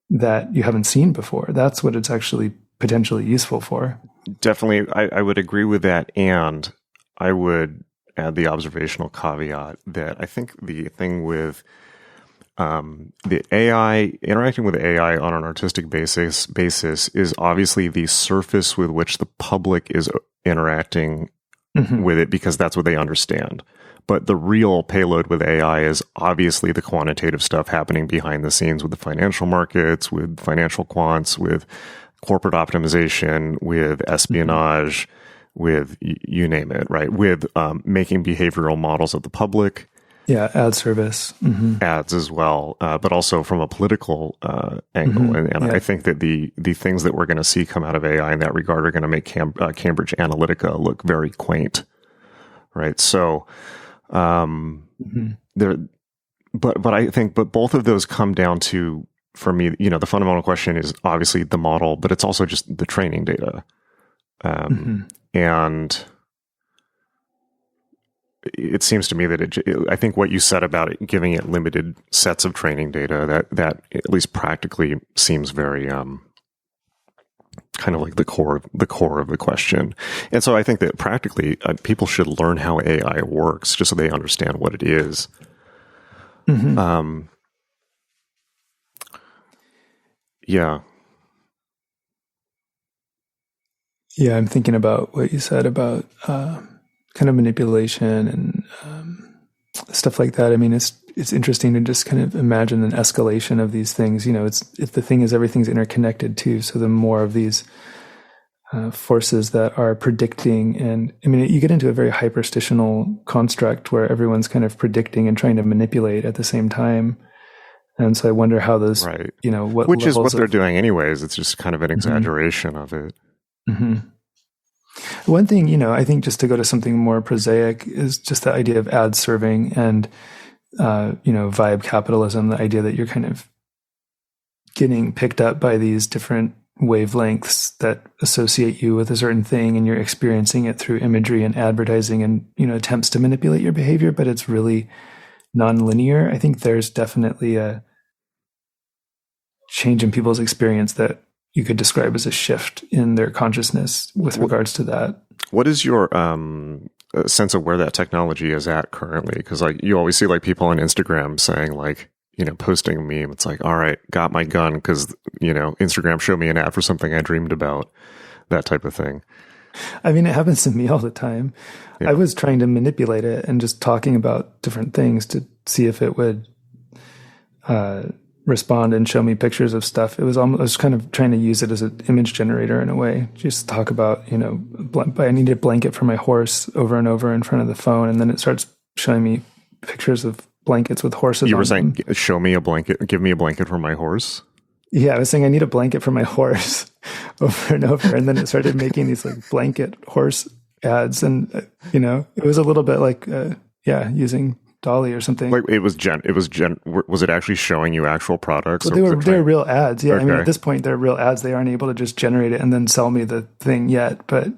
that you haven't seen before. That's what it's actually potentially useful for. Definitely, I would agree with that. And I would add the observational caveat that I think the thing with the AI, interacting with AI on an artistic basis is obviously the surface with which the public is interacting with it, because that's what they understand. But the real payload with AI is obviously the quantitative stuff happening behind the scenes with the financial markets, with financial quants, with corporate optimization, with espionage, with you name it, right? With making behavioral models of the public. Yeah, ad service. Mm-hmm. Ads as well, but also from a political angle. Mm-hmm. And I think that the things that we're going to see come out of AI in that regard are going to make Cambridge Analytica look very quaint, right? So there, but I think, but both of those come down to, for me, the fundamental question is obviously the model, but it's also just the training data, and it seems to me that I think what you said about it, giving it limited sets of training data, that at least practically seems very kind of like the core of the question. And so I think that practically people should learn how AI works just so they understand what it is. Yeah. Yeah, I'm thinking about what you said about kind of manipulation and stuff like that. I mean, it's interesting to just kind of imagine an escalation of these things. If the thing is everything's interconnected too, so the more of these forces that are predicting, and I mean, you get into a very hyperstitional construct where everyone's kind of predicting and trying to manipulate at the same time. And so I wonder how those, right. which is what they're doing anyways. It's just kind of an exaggeration of it. One thing, I think just to go to something more prosaic is just the idea of ad serving and, vibe capitalism, the idea that you're kind of getting picked up by these different wavelengths that associate you with a certain thing, and you're experiencing it through imagery and advertising and, attempts to manipulate your behavior, but it's really nonlinear. I think there's definitely a change in people's experience that you could describe as a shift in their consciousness with regards to that. What is your sense of where that technology is at currently? Because you always see people on Instagram saying posting a meme. It's like, all right, got my gun because Instagram showed me an ad for something I dreamed about. That type of thing. I mean, it happens to me all the time. Yeah. I was trying to manipulate it and just talking about different things to see if it would respond and show me pictures of stuff. I was kind of trying to use it as an image generator in a way. Just talk about, I need a blanket for my horse over and over in front of the phone. And then it starts showing me pictures of blankets with horses. You were saying, show me a blanket, give me a blanket for my horse. Yeah. I was saying I need a blanket for my horse over and over. And then it started making these blanket horse ads. And, it was a little bit using Dolly or something. Was it actually showing you actual products? Well, they were real ads. Yeah. Okay. I mean, at this point they're real ads. They aren't able to just generate it and then sell me the thing yet. But,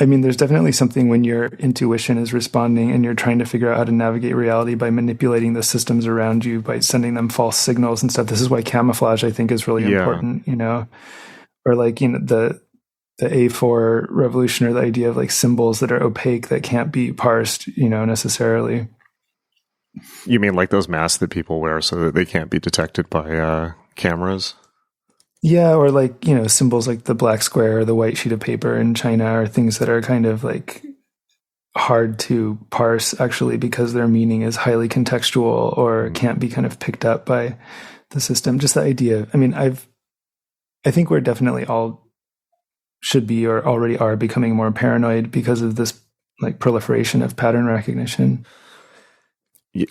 I mean, there's definitely something when your intuition is responding and you're trying to figure out how to navigate reality by manipulating the systems around you, by sending them false signals and stuff. This is why camouflage, I think, is really important, or the A4 revolution, or the idea of symbols that are opaque that can't be parsed, necessarily. You mean those masks that people wear so that they can't be detected by cameras? Yeah, or symbols like the black square or the white sheet of paper in China are things that are kind of hard to parse actually because their meaning is highly contextual or can't be kind of picked up by the system. Just the idea. I mean, I think we're definitely all should be or already are becoming more paranoid because of this proliferation of pattern recognition. Yeah,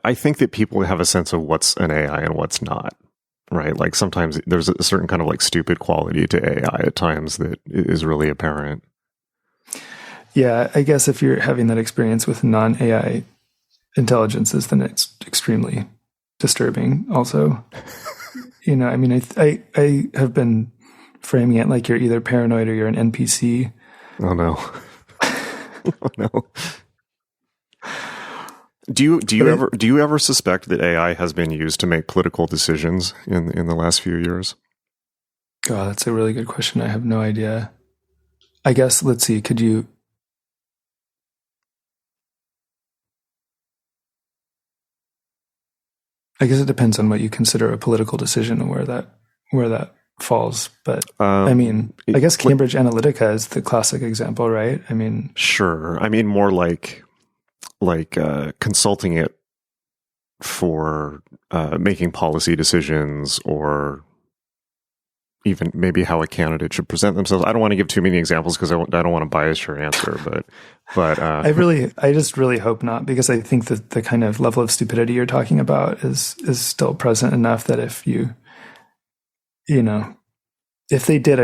I think that people have a sense of what's an AI and what's not, right? Sometimes there's a certain kind of stupid quality to AI at times that is really apparent. Yeah, I guess if you're having that experience with non-AI intelligences, then it's extremely disturbing also. I mean, I have been framing it you're either paranoid or you're an NPC. Oh no. Oh no. Do you ever suspect that AI has been used to make political decisions in the last few years? Oh, that's a really good question. I have no idea. I guess, let's see, I guess it depends on what you consider a political decision and where that falls. But I mean, I guess Cambridge Analytica is the classic example, right? I mean, sure. I mean, more like consulting it for making policy decisions or even maybe how a candidate should present themselves. I don't want to give too many examples because I don't want to bias your answer, but I just really hope not, because I think that the kind of level of stupidity you're talking about is still present enough that if if they did,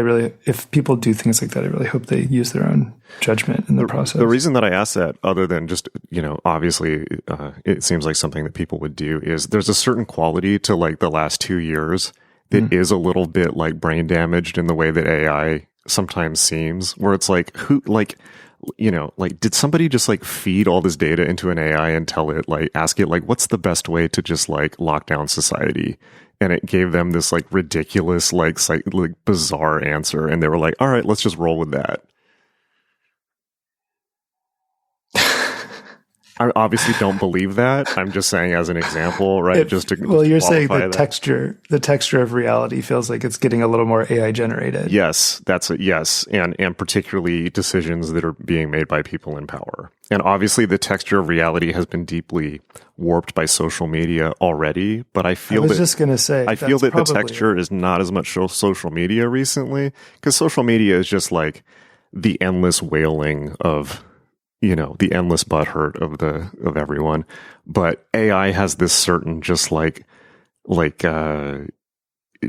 if people do things like that, I really hope they use their own judgment in the process. The reason that I ask that, other than just, obviously it seems like something that people would do, is there's a certain quality to like the last 2 years that is a little bit like brain damaged in the way that AI sometimes seems, where it's like, did somebody just like feed all this data into an AI and ask it like, what's the best way to just like lock down society? And it gave them this like ridiculous, like bizarre answer. And they were like, all right, let's just roll with that. I obviously don't believe that. I'm just saying as an example, right? You're saying the texture of reality feels like it's getting a little more AI generated. Yes, yes. And particularly decisions that are being made by people in power. And obviously the texture of reality has been deeply warped by social media already, but I feel that the texture is not as much social media recently, because social media is just like the endless wailing of the endless butthurt of everyone. But AI has this certain just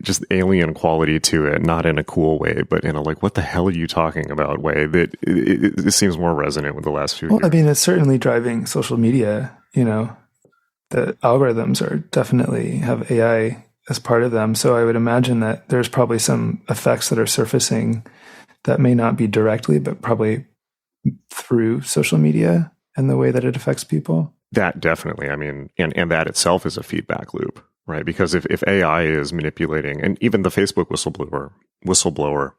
just alien quality to it, not in a cool way, but in a like, what the hell are you talking about way that it seems more resonant with the last few years. I mean, it's certainly driving social media. The algorithms are definitely have AI as part of them. So I would imagine that there's probably some effects that are surfacing that may not be directly, but probably through social media and the way that it affects people. That definitely, I mean, and that itself is a feedback loop, right? Because if AI is manipulating, and even the Facebook whistleblower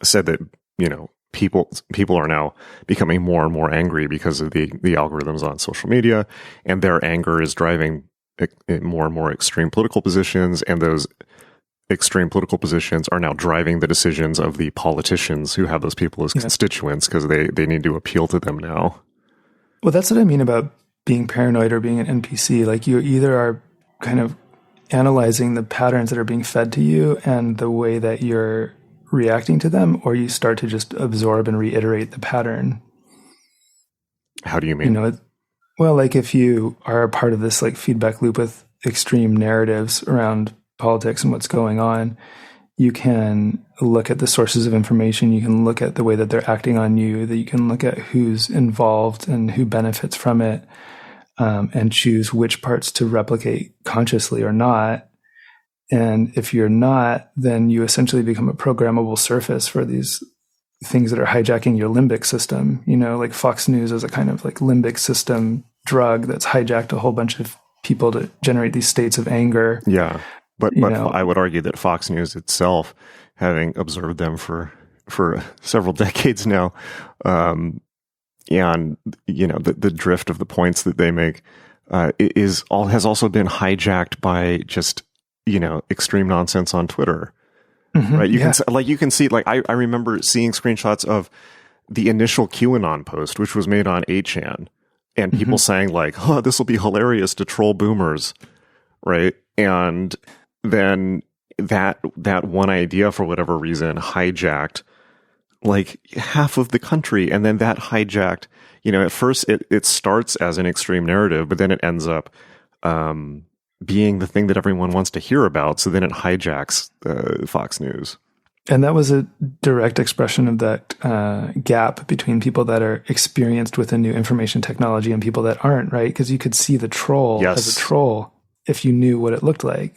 said that, people are now becoming more and more angry because of the algorithms on social media, and their anger is driving more and more extreme political positions, and those extreme political positions are now driving the decisions of the politicians who have those people as constituents, because they need to appeal to them now. Well, that's what I mean about being paranoid or being an NPC. Like, you either are kind of analyzing the patterns that are being fed to you and the way that you're reacting to them, or you start to just absorb and reiterate the pattern. How do you mean? Like if you are a part of this like feedback loop with extreme narratives around politics and what's going on, you can look at the sources of information, you can look at the way that they're acting on you, that you can look at who's involved and who benefits from it, and choose which parts to replicate consciously or not. And if you're not, then you essentially become a programmable surface for these things that are hijacking your limbic system. Like Fox News is a kind of like limbic system drug that's hijacked a whole bunch of people to generate these states of anger. Yeah. But I would argue that Fox News itself, having observed them for several decades now, and the drift of the points that they make has also been hijacked by just extreme nonsense on Twitter. Mm-hmm, right? You can see I remember seeing screenshots of the initial QAnon post, which was made on 8chan, and people saying like, "Oh, this will be hilarious to troll boomers," right? And then that one idea, for whatever reason, hijacked like half of the country. And then that hijacked, at first it starts as an extreme narrative, but then it ends up being the thing that everyone wants to hear about. So then it hijacks Fox News. And that was a direct expression of that gap between people that are experienced with a new information technology and people that aren't, right? Because you could see the troll as a troll if you knew what it looked like.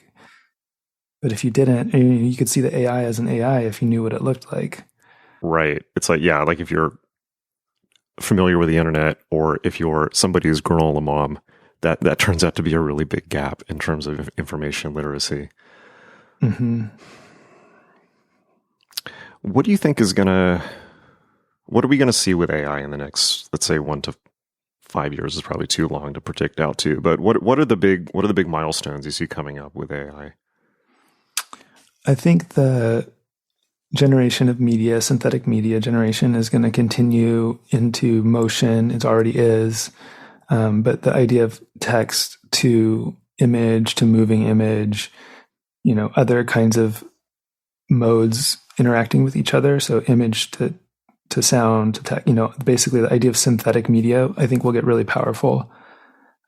But if you didn't, you could see the AI as an AI if you knew what it looked like. Right. It's like, like if you're familiar with the internet, or if you're somebody's granola mom, that turns out to be a really big gap in terms of information literacy. Mm-hmm. What do you think what are we going to see with AI in the next, let's say 1 to 5 years is probably too long to predict out to, but what are the big milestones you see coming up with AI? I think the generation of media, synthetic media generation, is going to continue into motion. It already is. But the idea of text to image to moving image, other kinds of modes interacting with each other. So image to sound to text, basically the idea of synthetic media, I think will get really powerful.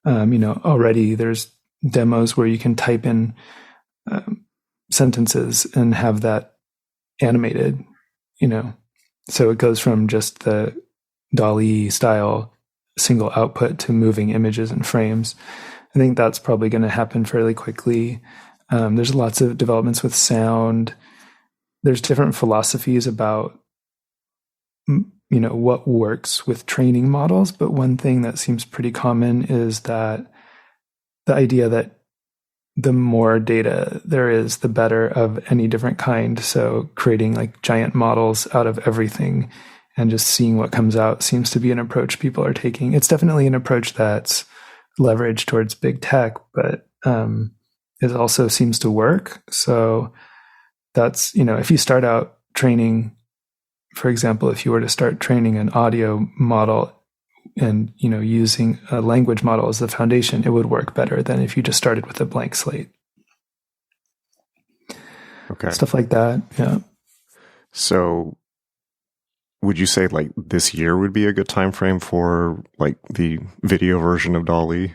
Already there's demos where you can type in sentences and have that animated, so it goes from just the DALL-E style single output to moving images and frames. I think that's probably going to happen fairly quickly. There's lots of developments with sound. There's different philosophies about, what works with training models. But one thing that seems pretty common is that the idea that the more data there is, the better of any different kind. So creating like giant models out of everything and just seeing what comes out seems to be an approach people are taking. It's definitely an approach that's leveraged towards big tech, but it also seems to work. So that's, if you start out training, for example, if you were to start training an audio model and, using a language model as the foundation, it would work better than if you just started with a blank slate. Okay. Stuff like that. Yeah. So would you say like this year would be a good time frame for like the video version of DALL-E?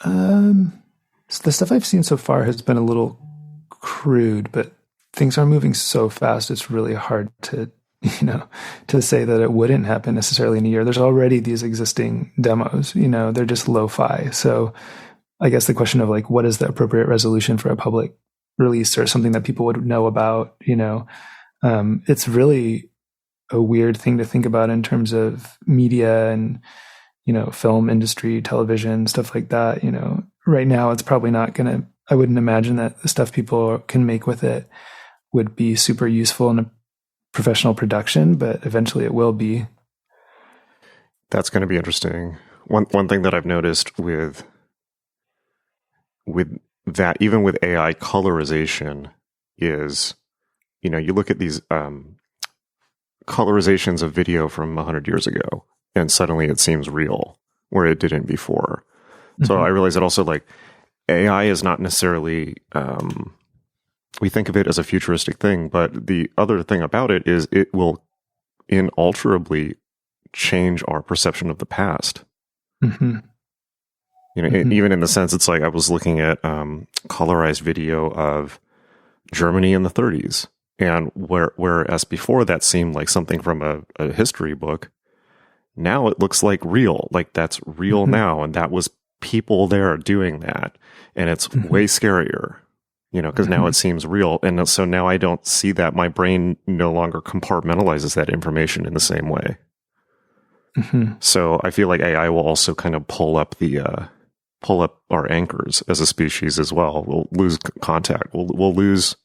So the stuff I've seen so far has been a little crude, but things are moving so fast. It's really hard to, to say that it wouldn't happen necessarily in a year. There's already these existing demos, they're just lo-fi. So I guess the question of like, what is the appropriate resolution for a public release or something that people would know about, it's really a weird thing to think about in terms of media and, film industry, television, stuff like that. Right now it's probably not I wouldn't imagine that the stuff people can make with it would be super useful in a professional production, but eventually it will be. That's going to be interesting. One thing that I've noticed with that, even with AI colorization, is, you look at these colorizations of video from 100 years ago, and suddenly it seems real, where it didn't before. Mm-hmm. So I realize that also, like, AI is not necessarily, we think of it as a futuristic thing, but the other thing about it is it will inalterably change our perception of the past. Mm-hmm. Even in the sense, it's like I was looking at colorized video of Germany in the 30s, and whereas before that seemed like something from a history book, now it looks like real, like that's real mm-hmm. now, and that was people there doing that, and it's mm-hmm. way scarier, because mm-hmm. now it seems real, and so now I don't see that. My brain no longer compartmentalizes that information in the same way. Mm-hmm. So I feel like AI will also kind of pull up our anchors as a species as well. We'll lose contact. We'll lose.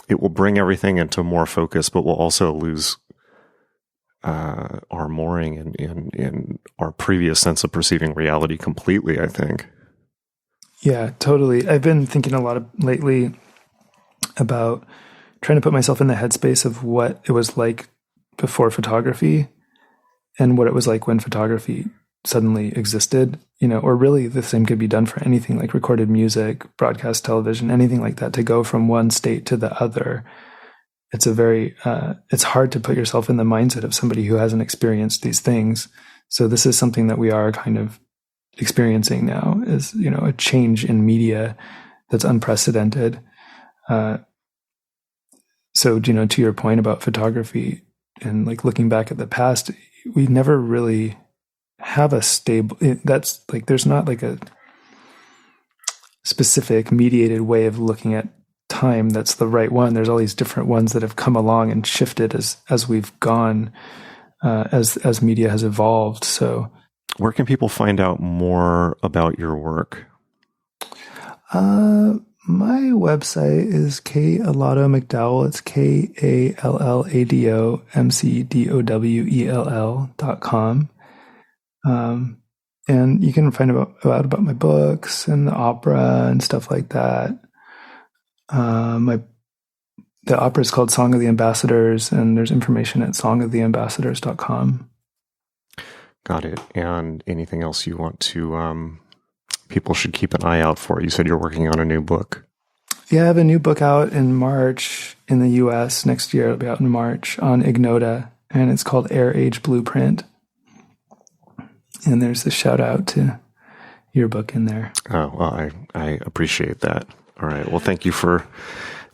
It will bring everything into more focus, but we'll also lose our mooring in our previous sense of perceiving reality completely, I think. Yeah, totally. I've been thinking a lot lately about trying to put myself in the headspace of what it was like before photography and what it was like when photography suddenly existed, or really the same could be done for anything like recorded music, broadcast television, anything like that, to go from one state to the other. It's it's hard to put yourself in the mindset of somebody who hasn't experienced these things. So this is something that we are kind of experiencing now, is, a change in media that's unprecedented. So, to your point about photography and like looking back at the past, we never really have a stable, that's like, there's not like a specific mediated way of looking at time that's the right one. There's all these different ones that have come along and shifted as we've gone, as media has evolved. So where can people find out more about your work? My website is K Allado-McDowell. It's KALLADOMCDOWELL.com. And you can find out about my books and the opera and stuff like that. The opera is called Song of the Ambassadors, and there's information at songoftheambassadors.com. Got it. And anything else you want to, people should keep an eye out for? You said you're working on a new book. Yeah, I have a new book out in March in the US. Next year it'll be out in March on Ignota, and it's called Air Age Blueprint. And there's a shout out to your book in there. Oh, well, I appreciate that. All right. Well, thank you for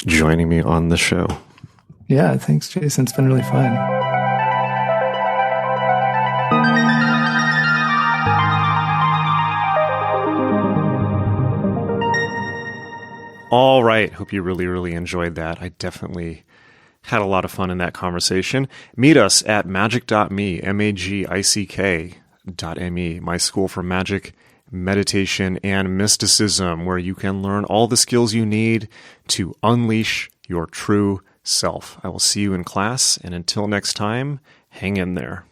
joining me on the show. Yeah, thanks, Jason. It's been really fun. All right. Hope you really, really enjoyed that. I definitely had a lot of fun in that conversation. Meet us at magick.me, magick.me, my school for magic, meditation, and mysticism, where you can learn all the skills you need to unleash your true self. I will see you in class, and until next time, hang in there.